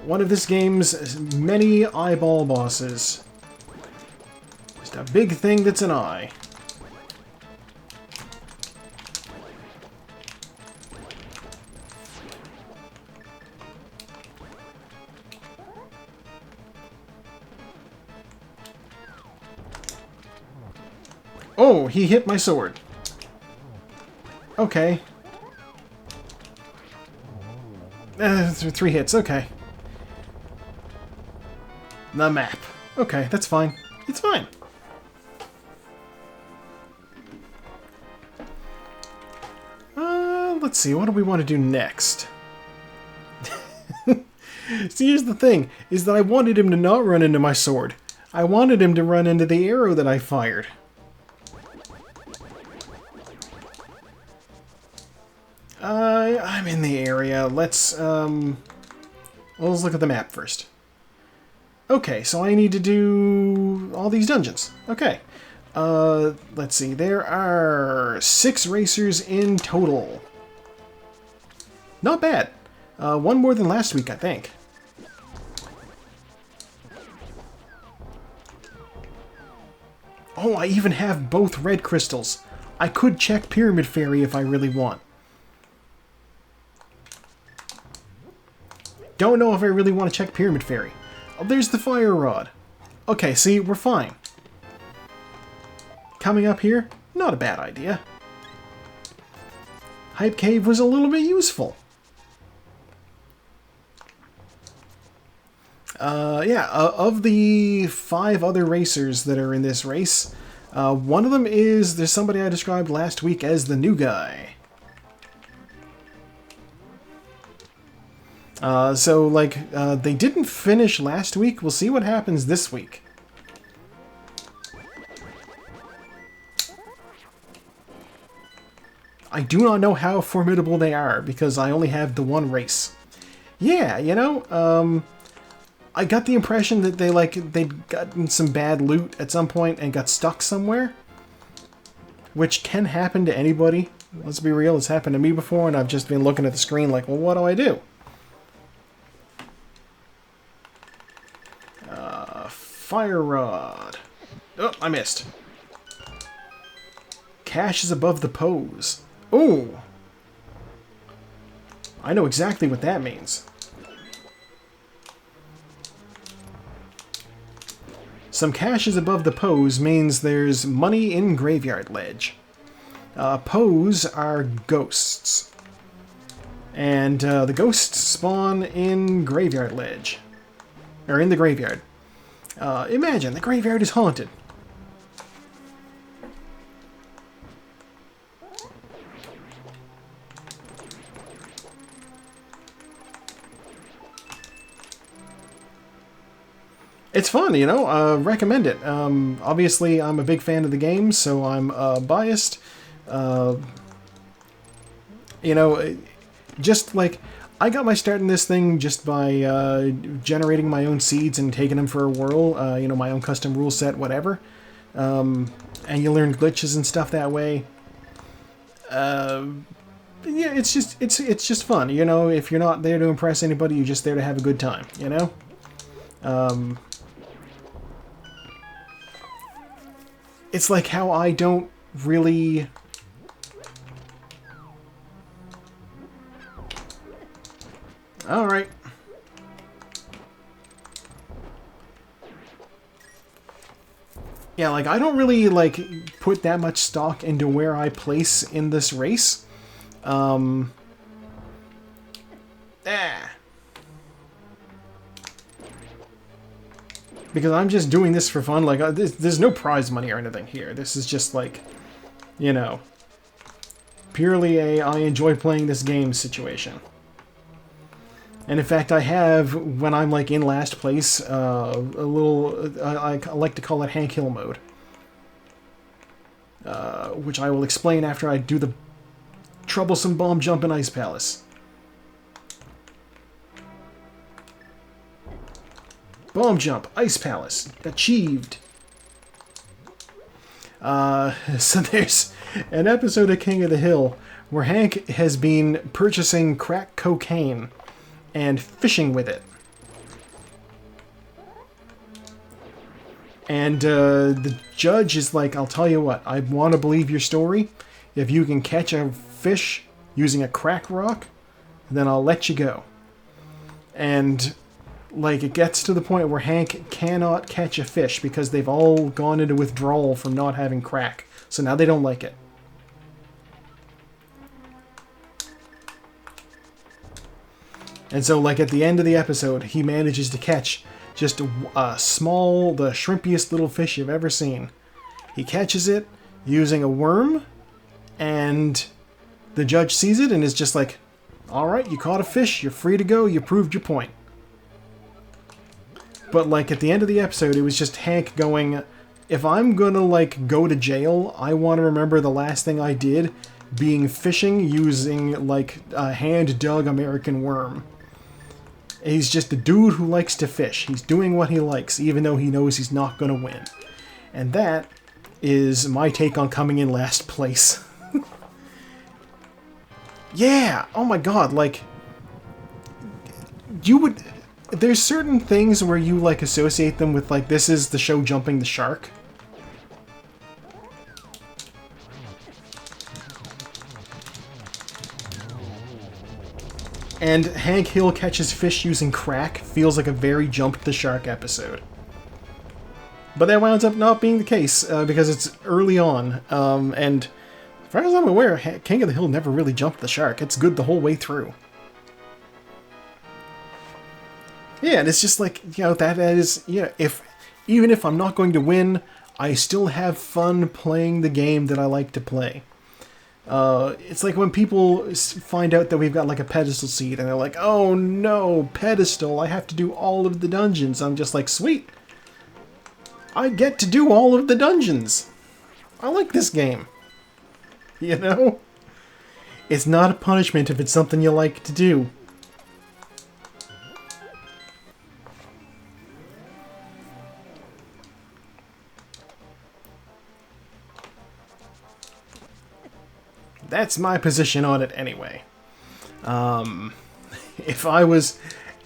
One of this game's many eyeball bosses. Just a big thing that's an eye. Oh, he hit my sword. Okay. 3 hits, okay. The map. Okay, that's fine. It's fine. Let's see, what do we want to do next? See, here's the thing, is that I wanted him to not run into my sword. I wanted him to run into the arrow that I fired. I'm in the area. Let's look at the map first. Okay, so I need to do all these dungeons. Okay. Let's see. There are 6 racers in total. Not bad. One more than last week, I think. Oh, I even have both red crystals. I could check Pyramid Fairy if I really want. Don't know if I really want to check Pyramid Fairy. Oh, there's the fire rod. Okay, see, we're fine. Coming up here, not a bad idea. Hype Cave was a little bit useful. Of the 5 other racers that are in this race, one of them is, there's somebody I described last week as the new guy. They didn't finish last week. We'll see what happens this week. I do not know how formidable they are, because I only have the one race. Yeah, you know, I got the impression that they'd gotten some bad loot at some point and got stuck somewhere. Which can happen to anybody. Let's be real, it's happened to me before, and I've just been looking at the screen like, well, what do I do? Fire rod. Oh, I missed. Cash is above the pose. Ooh. I know exactly what that means. Some cash is above the pose means there's money in Graveyard Ledge. Pose are ghosts. And the ghosts spawn in Graveyard Ledge. Or in the graveyard. Imagine, the graveyard is haunted. It's fun, you know, recommend it. Obviously, I'm a big fan of the game, so I'm biased. You know, just like, I got my start in this thing just by generating my own seeds and taking them for a whirl, you know, my own custom rule set, whatever. And you learn glitches and stuff that way. Yeah, it's just fun, you know, if you're not there to impress anybody, you're just there to have a good time, you know? It's like how I don't really... Alright. Yeah, like, I don't really, like, put that much stock into where I place in this race. Because I'm just doing this for fun. Like, there's no prize money or anything here. This is just, like, you know, purely a I enjoy playing this game situation. And in fact, I have, when I'm, like, in last place, a little, I like to call it Hank Hill mode. Which I will explain after I do the troublesome bomb jump in Ice Palace. Bomb jump, Ice Palace, achieved. So there's an episode of King of the Hill where Hank has been purchasing crack cocaine and fishing with it. And the judge is like, I'll tell you what, I want to believe your story. If you can catch a fish using a crack rock, then I'll let you go. And, like, it gets to the point where Hank cannot catch a fish because they've all gone into withdrawal from not having crack. So now they don't like it. And so, like, at the end of the episode, he manages to catch just a small, the shrimpiest little fish you've ever seen. He catches it using a worm, and the judge sees it and is just like, alright, you caught a fish, you're free to go, you proved your point. But, like, at the end of the episode, it was just Hank going, if I'm gonna, like, go to jail, I want to remember the last thing I did being fishing using, like, a hand-dug American worm. He's just a dude who likes to fish. He's doing what he likes, even though he knows he's not going to win. And that is my take on coming in last place. Yeah! Oh my god, like... You would... There's certain things where you, like, associate them with, like, this is the show Jumping the Shark. And Hank Hill catches fish using crack feels like a very Jumped the Shark episode. But that winds up not being the case, because it's early on, and as far as I'm aware, King of the Hill never really jumped the shark. It's good the whole way through. Yeah, and it's just like, you know, that is, you know, even if I'm not going to win, I still have fun playing the game that I like to play. It's like when people find out that we've got like a pedestal seed and they're like, oh no, pedestal, I have to do all of the dungeons. I'm just like, sweet. I get to do all of the dungeons. I like this game. You know? It's not a punishment if it's something you like to do. That's my position on it anyway. If I was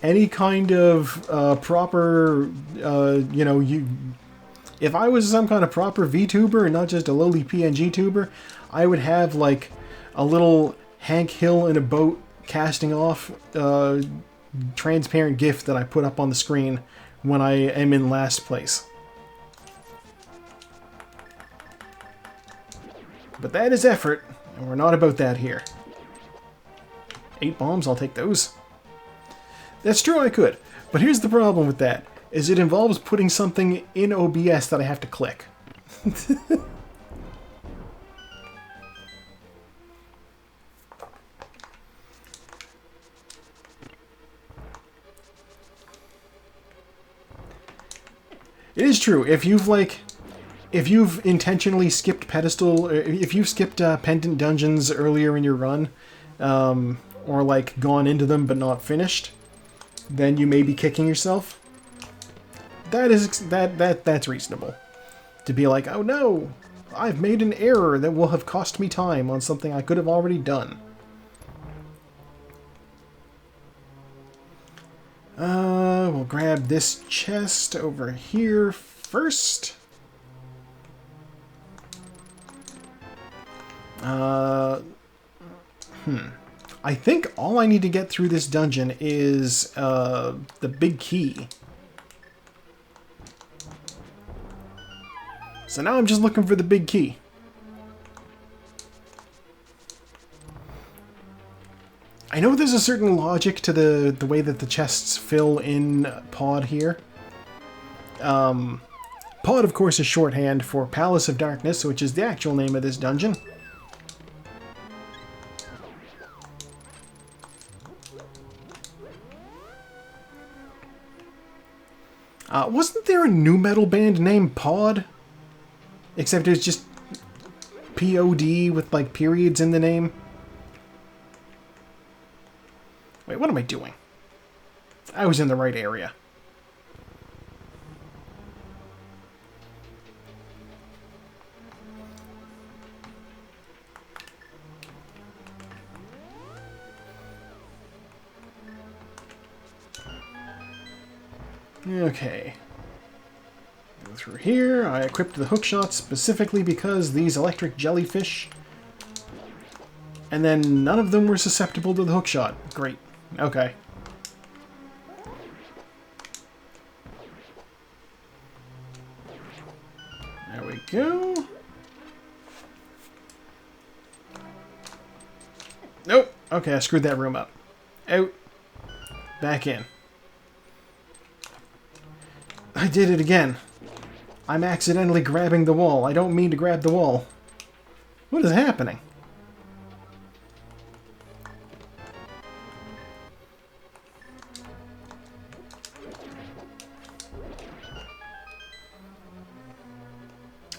any kind of proper, you know, if I was some kind of proper VTuber and not just a lowly PNG tuber, I would have like a little Hank Hill in a boat casting off transparent GIF that I put up on the screen when I am in last place. But that is effort. And we're not about that here. 8 bombs, I'll take those. That's true, I could. But here's the problem with that, is it involves putting something in OBS that I have to click. It is true, if you've intentionally skipped pedestal, if you've skipped pendant dungeons earlier in your run, or like gone into them but not finished, then you may be kicking yourself. That's reasonable. To be like, oh no, I've made an error that will have cost me time on something I could have already done. We'll grab this chest over here first. I think all I need to get through this dungeon is the big key. So now I'm just looking for the big key. I know there's a certain logic to the way that the chests fill in Pod here. Pod, of course, is shorthand for Palace of Darkness, which is the actual name of this dungeon. Wasn't there a nu metal band named Pod? Except it was just P-O-D with, like, periods in the name. Wait, what am I doing? I was in the right area. Okay. Go through here. I equipped the hookshot specifically because these electric jellyfish... And then none of them were susceptible to the hookshot. Great. Okay. There we go. Nope. Okay, I screwed that room up. Out. Back in. I did it again. I'm accidentally grabbing the wall. I don't mean to grab the wall. What is happening?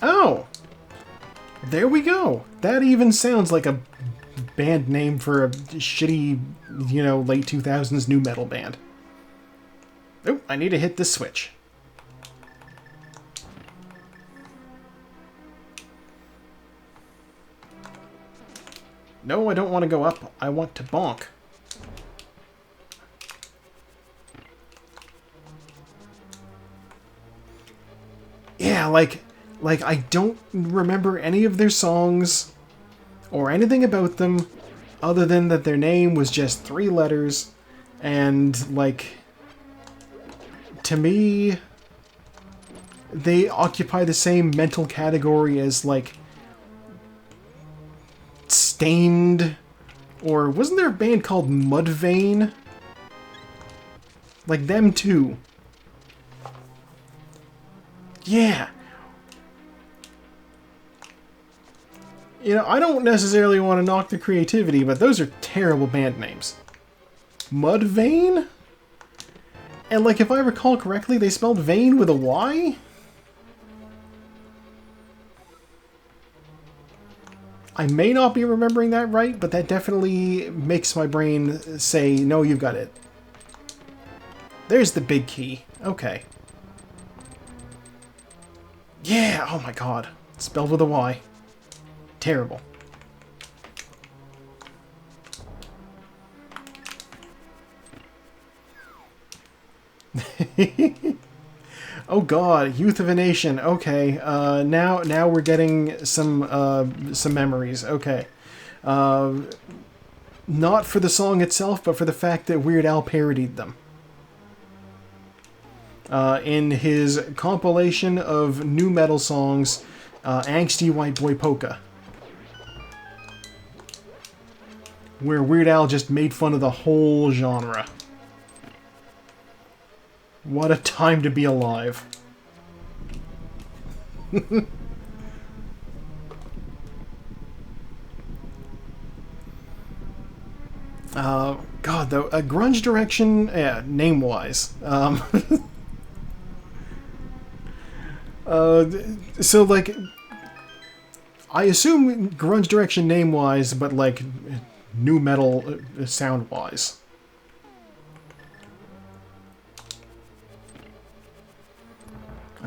Oh! There we go! That even sounds like a band name for a shitty, you know, late 2000s nu metal band. Oh, I need to hit this switch. No, I don't want to go up. I want to bonk. Yeah, like I don't remember any of their songs or anything about them other than that their name was just 3 letters and, like, to me, they occupy the same mental category as, like, Stained, or wasn't there a band called Mudvayne? Like them too. Yeah. You know, I don't necessarily want to knock the creativity, but those are terrible band names. Mudvayne? And, like, if I recall correctly, they spelled vein with a Y? I may not be remembering that right, but that definitely makes my brain say, no, you've got it. There's the big key. Okay. Yeah! Oh my god. Spelled with a Y. Terrible. Oh god, Youth of a Nation. Okay, now we're getting some memories. Okay, not for the song itself, but for the fact that Weird Al parodied them in his compilation of nu metal songs, "Angsty White Boy Polka," where Weird Al just made fun of the whole genre. What a time to be alive. God, though, a grunge direction, yeah, name-wise. So, like, I assume grunge direction name-wise, but, like, nu metal sound-wise.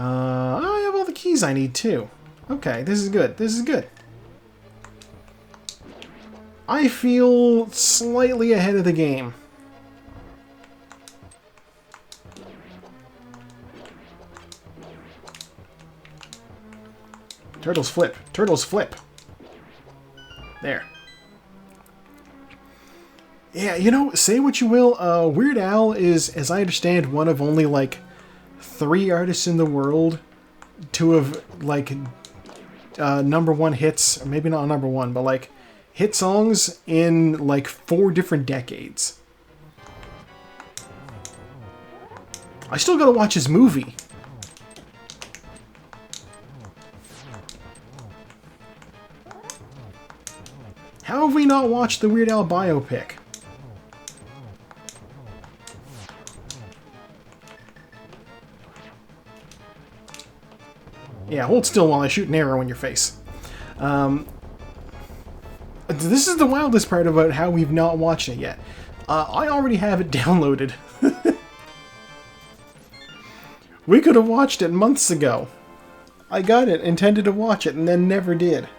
I have all the keys I need, too. Okay, this is good. This is good. I feel slightly ahead of the game. Turtles flip. Turtles flip. There. Yeah, you know, say what you will, Weird Al is, as I understand, one of only, like, 3 artists in the world to have, like, #1 hits, or maybe not #1, but, like, hit songs in, like, 4 different decades. I still gotta watch his movie. How have we not watched the Weird Al biopic? Yeah, hold still while I shoot an arrow in your face. This is the wildest part about how we've not watched it yet. I already have it downloaded. We could have watched it months ago. I got it, intended to watch it, and then never did.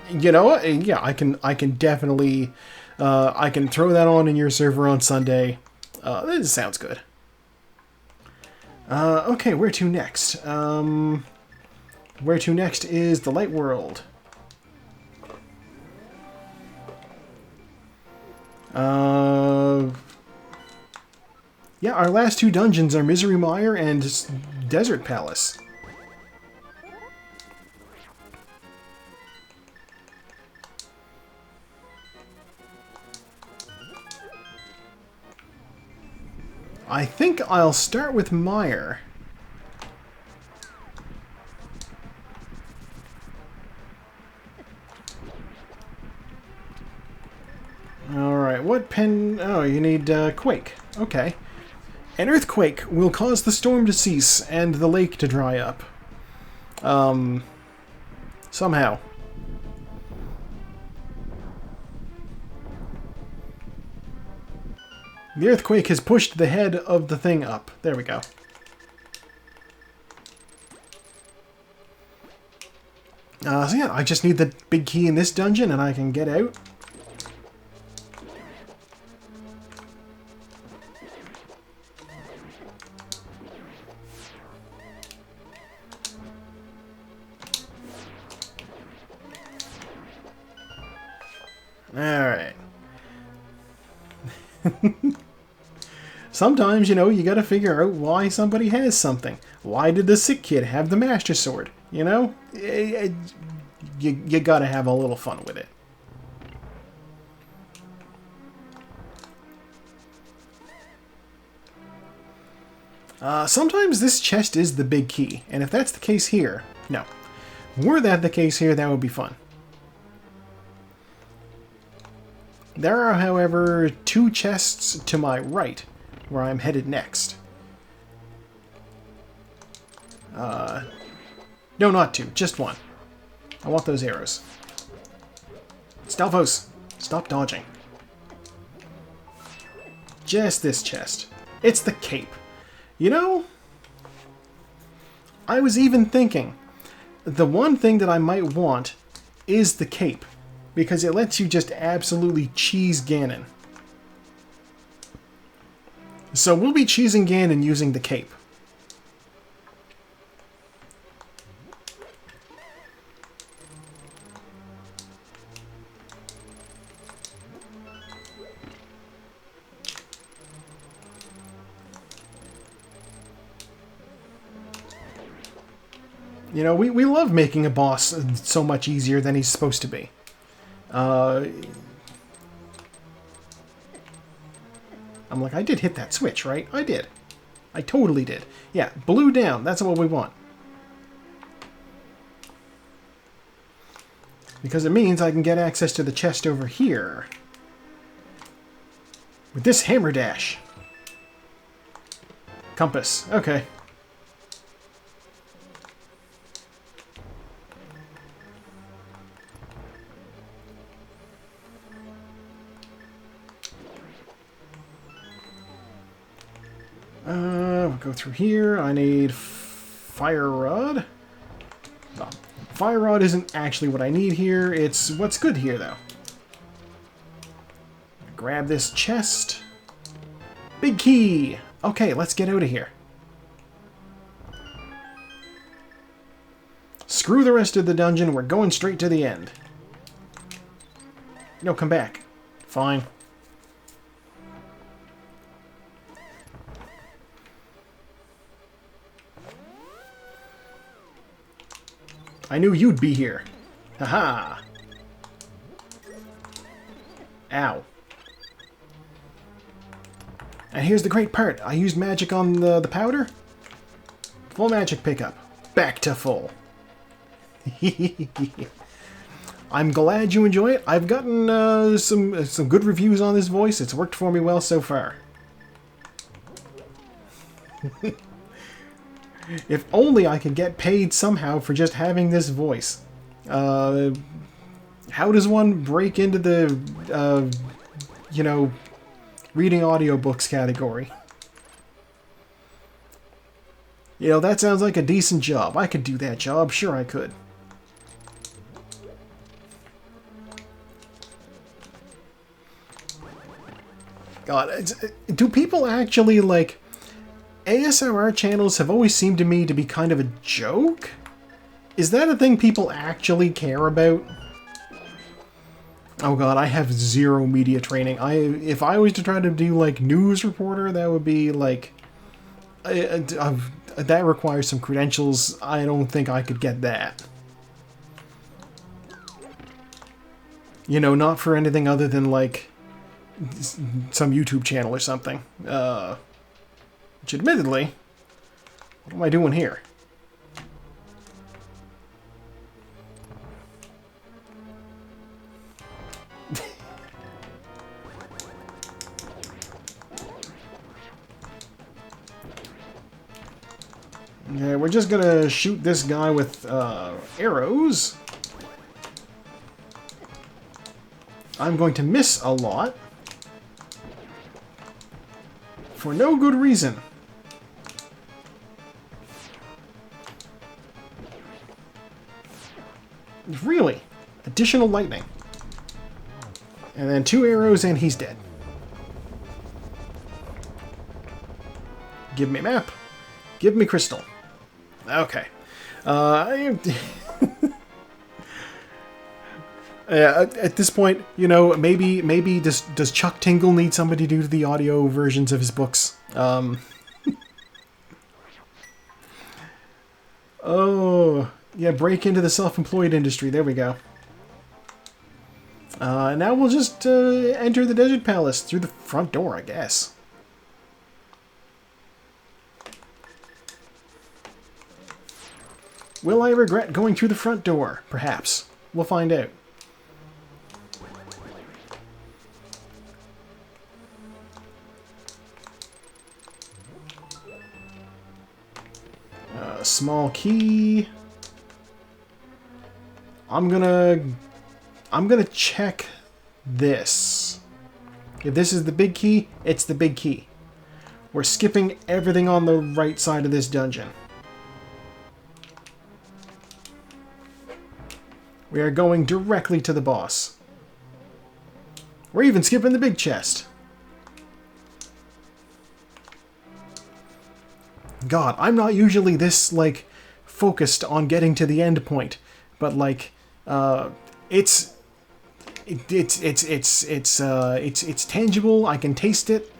You know what? Yeah, I can definitely, I can throw that on in your server on Sunday. This sounds good. Okay, where to next? Where to next is the Light World. Yeah, our last 2 dungeons are Misery Mire and Desert Palace. I think I'll start with Mire. Alright, what pen... Oh, you need Quake. Okay. An earthquake will cause the storm to cease and the lake to dry up. Somehow. The earthquake has pushed the head of the thing up. There we go. So yeah, I just need the big key in this dungeon and I can get out. Alright. Sometimes, you know, you gotta figure out why somebody has something. Why did the sick kid have the Master Sword? You know? You gotta have a little fun with it. Sometimes this chest is the big key, and if that's the case here, no. Were that the case here, that would be fun. There are, however, 2 chests to my right, where I'm headed next. No, not 2, just 1. I want those arrows. Stalfos, stop dodging. Just this chest. It's the cape. You know, I was even thinking, the one thing that I might want is the cape, because it lets you just absolutely cheese Ganon. So we'll be cheesing Ganon using the cape. You know, we love making a boss so much easier than he's supposed to be. I'm like, I did hit that switch, right? I did. I totally did. Yeah, blue down. That's what we want. Because it means I can get access to the chest over here. With this hammer dash. Compass. Okay. We'll go through here. I need fire rod. No, fire rod isn't actually what I need here. It's what's good here, though. Grab this chest. Big key. Okay, let's get out of here. Screw the rest of the dungeon. We're going straight to the end. No, come back. Fine. I knew you'd be here. Haha. Ow. And here's the great part. I used magic on the powder. Full magic pickup. Back to full. I'm glad you enjoy it. I've gotten some good reviews on this voice. It's worked for me well so far. If only I could get paid somehow for just having this voice. How does one break into the, you know, reading audiobooks category? You know, that sounds like a decent job. I could do that job. Sure I could. God, do people actually, like... ASMR channels have always seemed to me to be kind of a joke? Is that a thing people actually care about? Oh god, I have zero media training. If I was to try to do, like, news reporter, that would be, like... that requires some credentials. I don't think I could get that. You know, not for anything other than, like... some YouTube channel or something. Which, admittedly, what am I doing here? Yeah, we're just gonna shoot this guy with arrows. I'm going to miss a lot. For no good reason. Really? Additional lightning. And then 2 arrows and he's dead. Give me map. Give me crystal. Okay. At this point, you know, maybe does Chuck Tingle need somebody to do the audio versions of his books? Oh, yeah, break into the self-employed industry. There we go. Now we'll just enter the Desert Palace through the front door, I guess. Will I regret going through the front door? Perhaps. We'll find out. Small key. I'm gonna check this. If this is the big key, it's the big key. We're skipping everything on the right side of this dungeon. We are going directly to the boss. We're even skipping the big chest. God, I'm not usually this, like, focused on getting to the end point, but, like, it's tangible. I can taste it.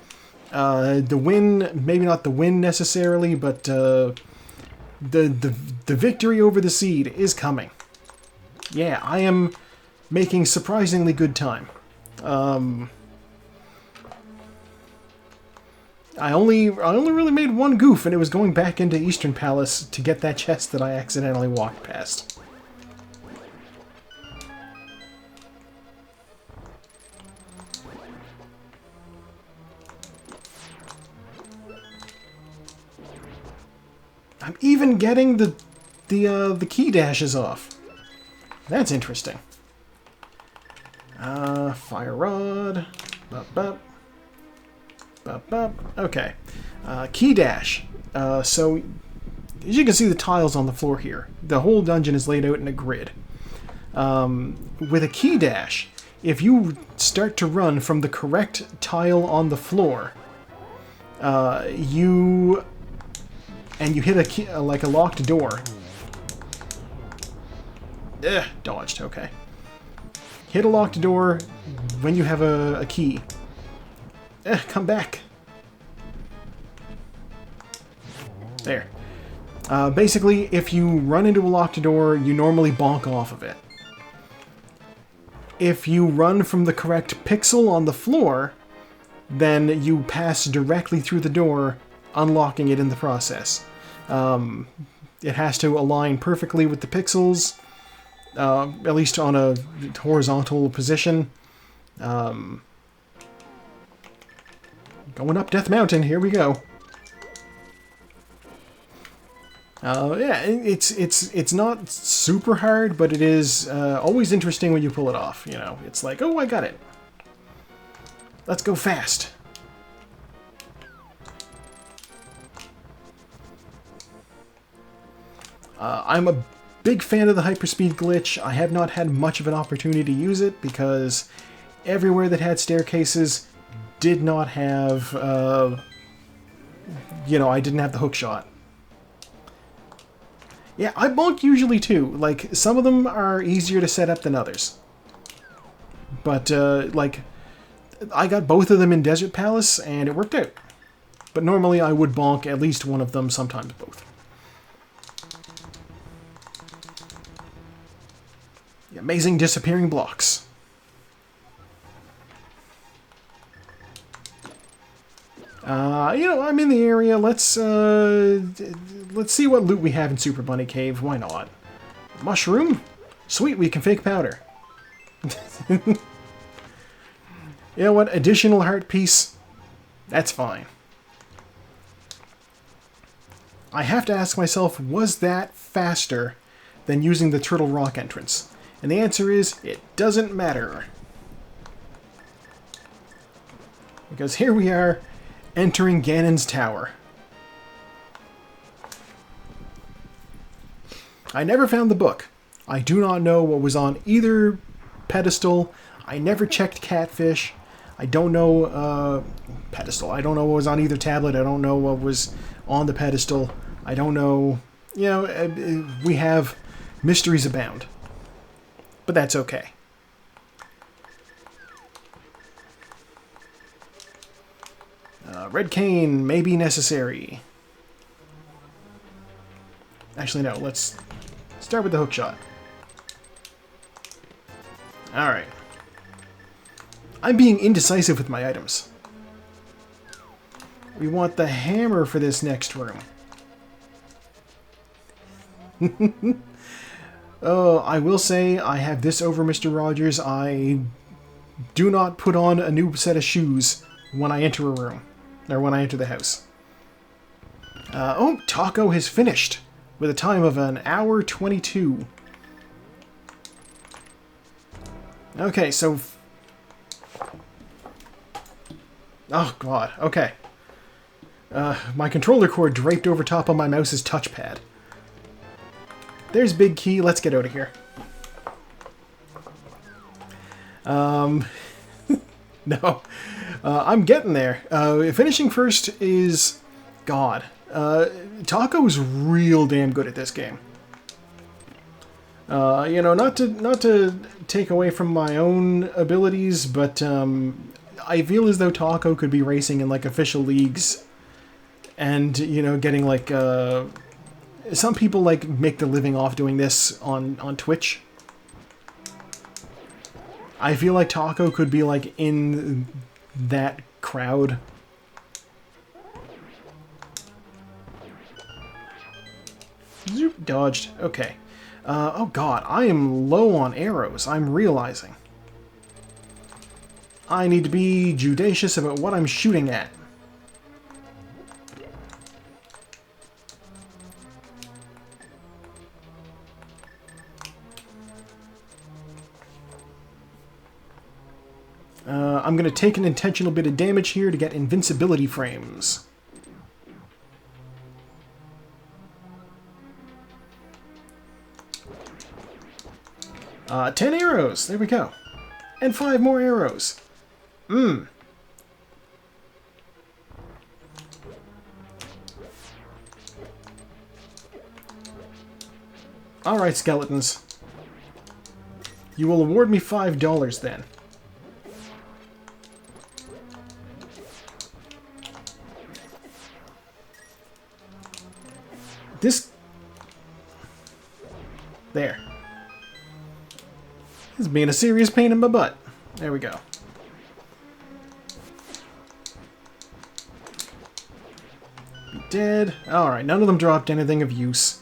The win, maybe not the win necessarily, but the victory over the seed is coming. Yeah, I am making surprisingly good time. I only really made one goof, and it was going back into Eastern Palace to get that chest that I accidentally walked past. I'm even getting the key dashes off. That's interesting. Fire rod. Bup, bup. Bup, bup. Okay. Key dash. So, as you can see the tiles on the floor here, the whole dungeon is laid out in a grid. With a key dash, if you start to run from the correct tile on the floor, you hit a key, like a locked door. Dodged, okay. Hit a locked door when you have a key. Come back. There. Basically, if you run into a locked door, you normally bonk off of it. If you run from the correct pixel on the floor, then you pass directly through the door, unlocking it in the process. It has to align perfectly with the pixels, at least on a horizontal position. Going up Death Mountain, here we go. Yeah, it's not super hard, but it is always interesting when you pull it off. You know, it's like, oh, I got it. Let's go fast. I'm a big fan of the hyperspeed glitch. I have not had much of an opportunity to use it because everywhere that had staircases did not have, you know, I didn't have the hook shot. Yeah, I bonk usually too. Like, some of them are easier to set up than others. But, like, I got both of them in Desert Palace, and it worked out. But normally I would bonk at least one of them, sometimes both. The amazing disappearing blocks. You know, I'm in the area. Let's see what loot we have in Super Bunny Cave. Why not? Mushroom? Sweet, we can fake powder. You know what? Additional heart piece? That's fine. I have to ask myself, was that faster than using the Turtle Rock entrance? And the answer is, it doesn't matter. Because here we are, entering Ganon's Tower. I never found the book. I do not know what was on either pedestal. I never checked Catfish. I don't know, pedestal. I don't know what was on either tablet. I don't know what was on the pedestal. I don't know. You know, we have mysteries abound. But that's okay. Red cane may be necessary. Actually, no. Let's start with the hook shot. Alright. I'm being indecisive with my items. We want the hammer for this next room. Oh, I will say I have this over Mr. Rogers. I do not put on a new set of shoes when I enter a room. Or when I enter the house. Oh, Taco has finished. With a time of an hour 22. Okay, so... Oh, God. Okay. My controller cord draped over top of my mouse's touchpad. There's Big Key. Let's get out of here. No. I'm getting there. Finishing first is... God. Taco's real damn good at this game. You know, not to take away from my own abilities, but I feel as though Taco could be racing in, like, official leagues. And, you know, getting, like, some people, like, make their living off doing this on Twitch. I feel like Taco could be, like, in that crowd. Zoop, dodged. Okay. Oh god, I am low on arrows, I'm realizing. I need to be judicious about what I'm shooting at. I'm going to take an intentional bit of damage here to get invincibility frames. Uh, 10 arrows. There we go. And 5 more arrows. Alright, skeletons. You will award me $5 then. This There. This is being a serious pain in my butt. There we go. Be dead. Alright, none of them dropped anything of use.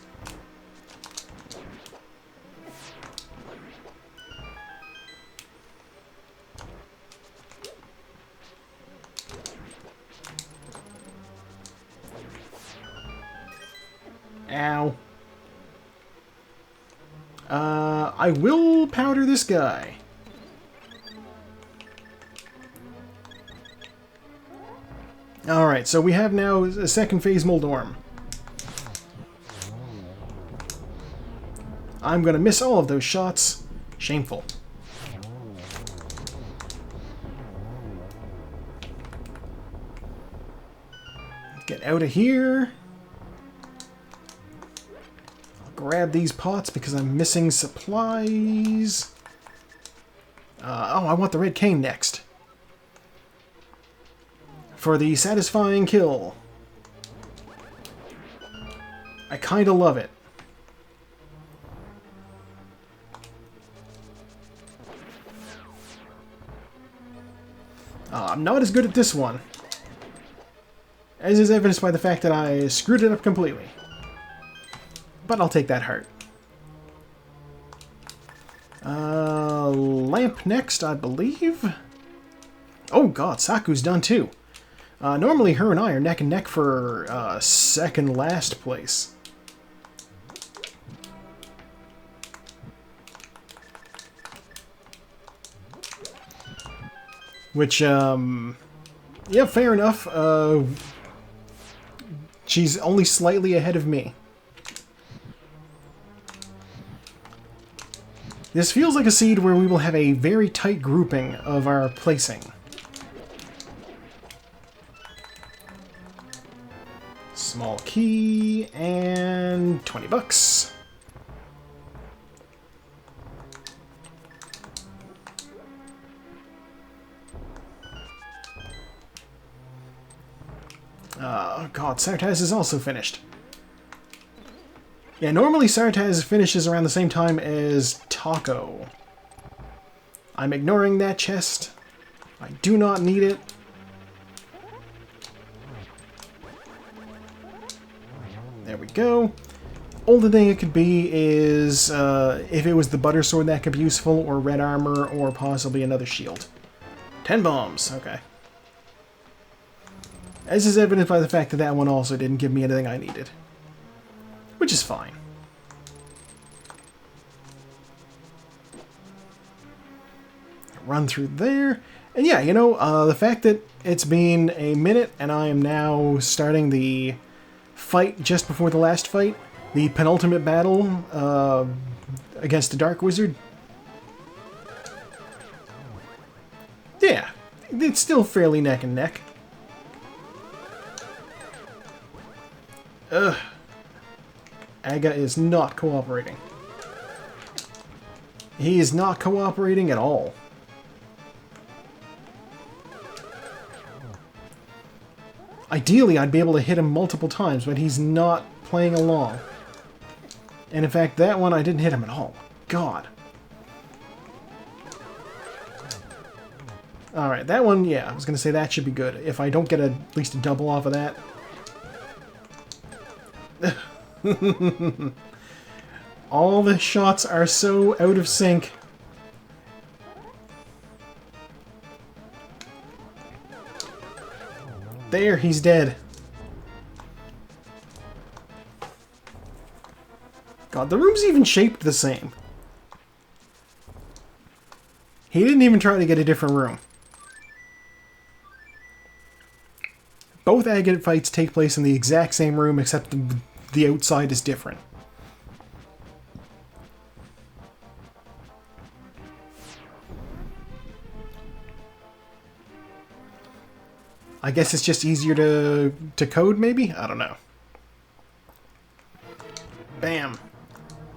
Ow. I will powder this guy. Alright, so we have now a second phase Moldorm. I'm gonna miss all of those shots. Shameful. Get out of here. Grab these pots because I'm missing supplies. Oh, I want the red cane next. For the satisfying kill. I kinda love it. I'm not as good at this one. As is evidenced by the fact that I screwed it up completely. But I'll take that heart. Lamp next, I believe. Oh god, Saku's done too. Normally her and I are neck and neck for second last place. Which, yeah, fair enough. She's only slightly ahead of me. This feels like a seed where we will have a very tight grouping of our placing. Small key, and 20 bucks. Oh god, Sartaz is also finished. Yeah, normally Sartaz finishes around the same time as Taco. I'm ignoring that chest. I do not need it. There we go. Only thing it could be is if it was the butter sword that could be useful, or red armor, or possibly another shield. 10 bombs, okay. As is evident by the fact that that one also didn't give me anything I needed. Which is fine. Run through there. And yeah, you know, the fact that it's been a minute and I am now starting the fight just before the last fight, the penultimate battle against the Dark Wizard. Yeah, it's still fairly neck and neck. Ugh. Aga is not cooperating. He is not cooperating at all. Ideally, I'd be able to hit him multiple times, but he's not playing along. And in fact, that one I didn't hit him at all. God. Alright, that one, yeah, I was going to say that should be good. If I don't get at least a double off of that. All the shots are so out of sync. There, he's dead. God, the room's even shaped the same. He didn't even try to get a different room. Both agate fights take place in the exact same room, except the outside is different. I guess it's just easier to code, maybe? I don't know. Bam.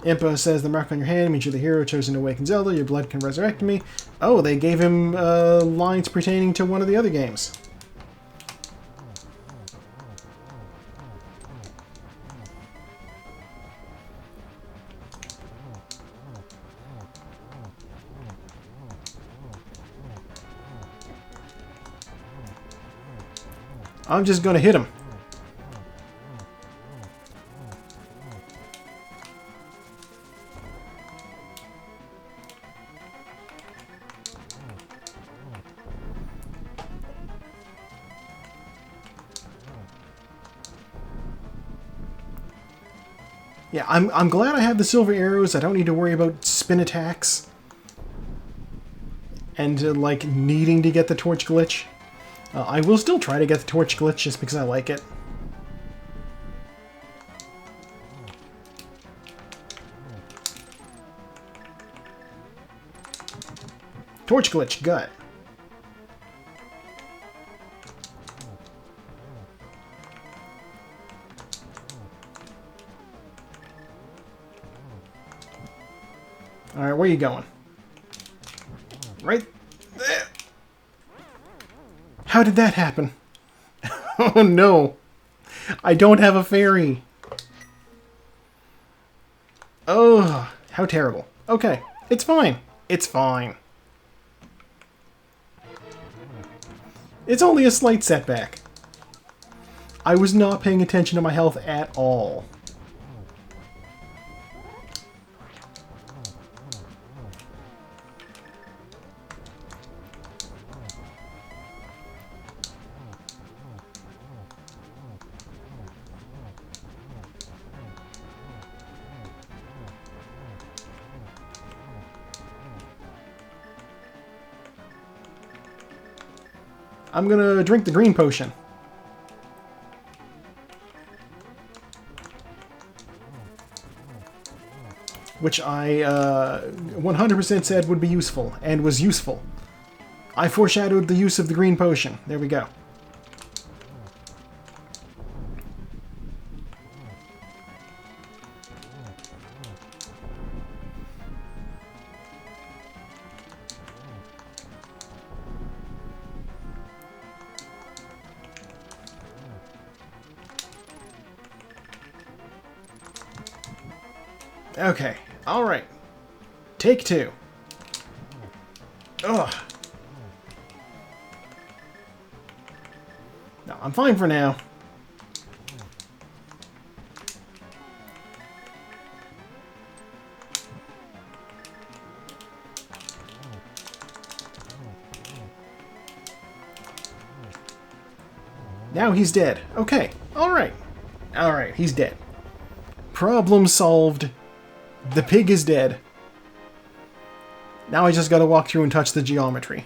Impa says the mark on your hand means you're the hero chosen to awaken Zelda. Your blood can resurrect me. Oh, they gave him lines pertaining to one of the other games. I'm just gonna hit him. Yeah, I'm glad I have the silver arrows. I don't need to worry about spin attacks. And, like, needing to get the torch glitch. I will still try to get the torch glitch just because I like it. Torch glitch, gut. Alright, where are you going? Right there. How did that happen? Oh no. I don't have a fairy. Oh, how terrible. Okay, it's fine. It's fine. It's only a slight setback. I was not paying attention to my health at all. I'm gonna drink the green potion. Which I 100% said would be useful, and was useful. I foreshadowed the use of the green potion. There we go. Okay, alright. Take two. Ugh. No, I'm fine for now. Now he's dead. Okay, alright. Alright, he's dead. Problem solved. The pig is dead. Now I just gotta walk through and touch the geometry.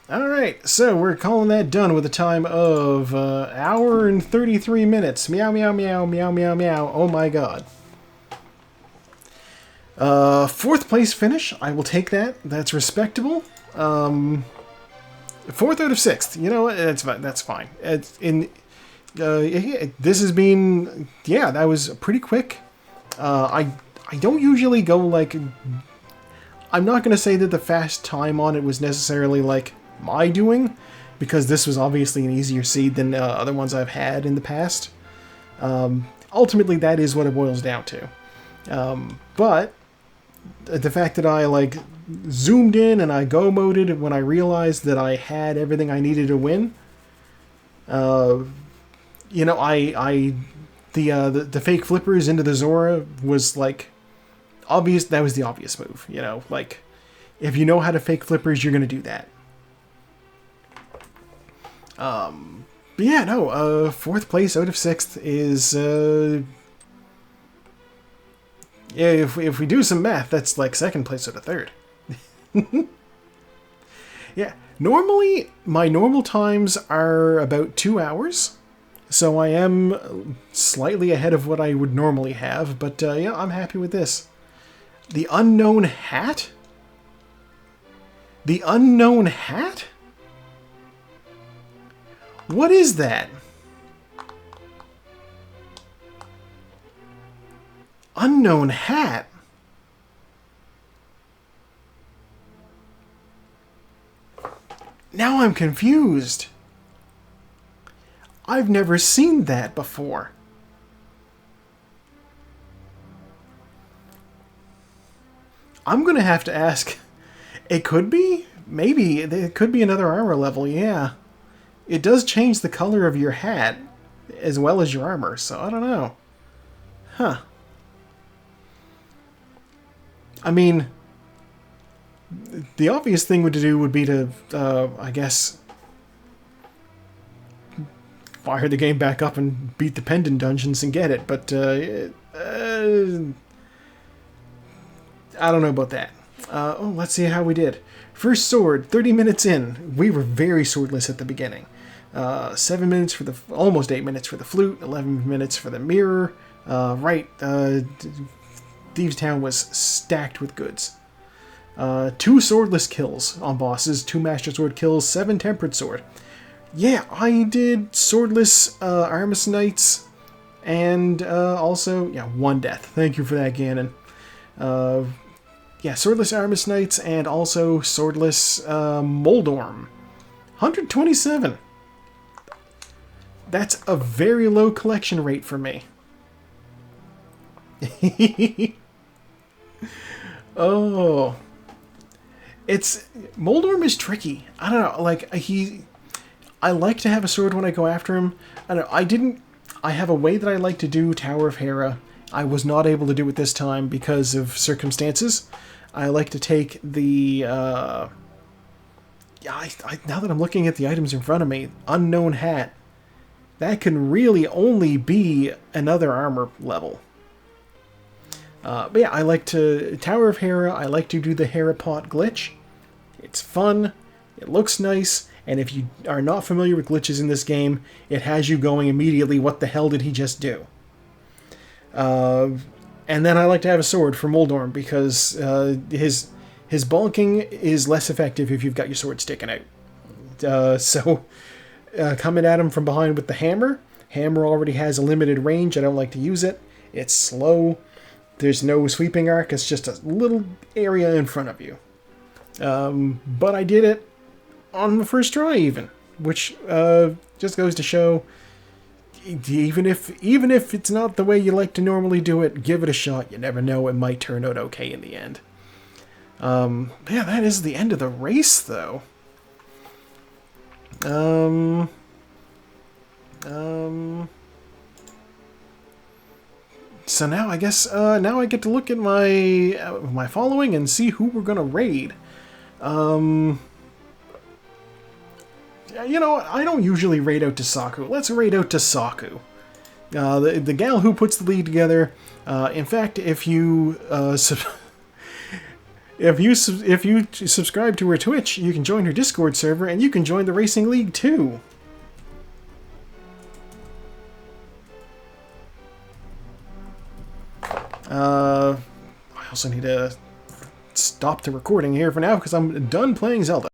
Alright, so we're calling that done with a time of hour and 33 minutes. Meow, meow, meow, meow, meow, meow. Oh my god. Fourth place finish. I will take that. That's respectable. Fourth out of sixth. You know what? That's fine. It's in. This has been. Yeah, that was pretty quick. I don't usually go like. I'm not going to say that the fast time on it was necessarily like my doing, because this was obviously an easier seed than other ones I've had in the past. Ultimately, that is what it boils down to. But the fact that I like zoomed in and I go moded when I realized that I had everything I needed to win. You know, the fake flippers into the Zora was like obvious. That was the obvious move. You know, like if you know how to fake flippers, you're gonna do that. But yeah, no. Fourth place out of sixth is yeah. If we do some math, that's like second place out of third. Yeah, normally my normal times are about 2 hours, so I am slightly ahead of what I would normally have, but yeah, I'm happy with this. The unknown hat? The unknown hat? What is that? Unknown hat? Now I'm confused. I've never seen that before. I'm gonna have to ask. It could be, maybe it could be another armor level. Yeah, it does change the color of your hat as well as your armor. So I don't know. Huh. I mean, the obvious thing to do would be to, I guess, fire the game back up and beat the pendant dungeons and get it. But I don't know about that. Let's see how we did. First sword, 30 minutes in. We were very swordless at the beginning. 7 minutes for the, almost 8 minutes for the flute, 11 minutes for the mirror. Thieves' Town was stacked with goods. 2 swordless kills on bosses, 2 Master Sword kills, 7 Tempered Sword. Yeah, I did swordless Armis Knights, and also, 1 death. Thank you for that, Ganon. Swordless Armis Knights, and also swordless Moldorm. 127. That's a very low collection rate for me. Oh. Moldorm is tricky. I don't know, like, I like to have a sword when I go after him. I have a way that I like to do Tower of Hera. I was not able to do it this time because of circumstances. I like to take the, now that I'm looking at the items in front of me, Unknown Hat, that can really only be another armor level. But yeah, I like to, Tower of Hera, I like to do the Hera Pot glitch. It's fun, it looks nice, and if you are not familiar with glitches in this game, it has you going immediately, what the hell did he just do? And then I like to have a sword for Moldorm, because his bonking is less effective if you've got your sword sticking out. Coming at him from behind with the hammer already has a limited range, I don't like to use it. It's slow. There's no sweeping arc, it's just a little area in front of you. But I did it on the first try even, which just goes to show, even if it's not the way you like to normally do it, give it a shot. You never know, it might turn out okay in the end. That is the end of the race, though. So now I guess now I get to look at my following and see who we're gonna raid. You know what? I don't usually raid out to Saku. Let's raid out to Saku, the gal who puts the league together. In fact, if you if you subscribe to her Twitch, you can join her Discord server and you can join the Racing League too. I also need to stop the recording here for now because I'm done playing Zelda.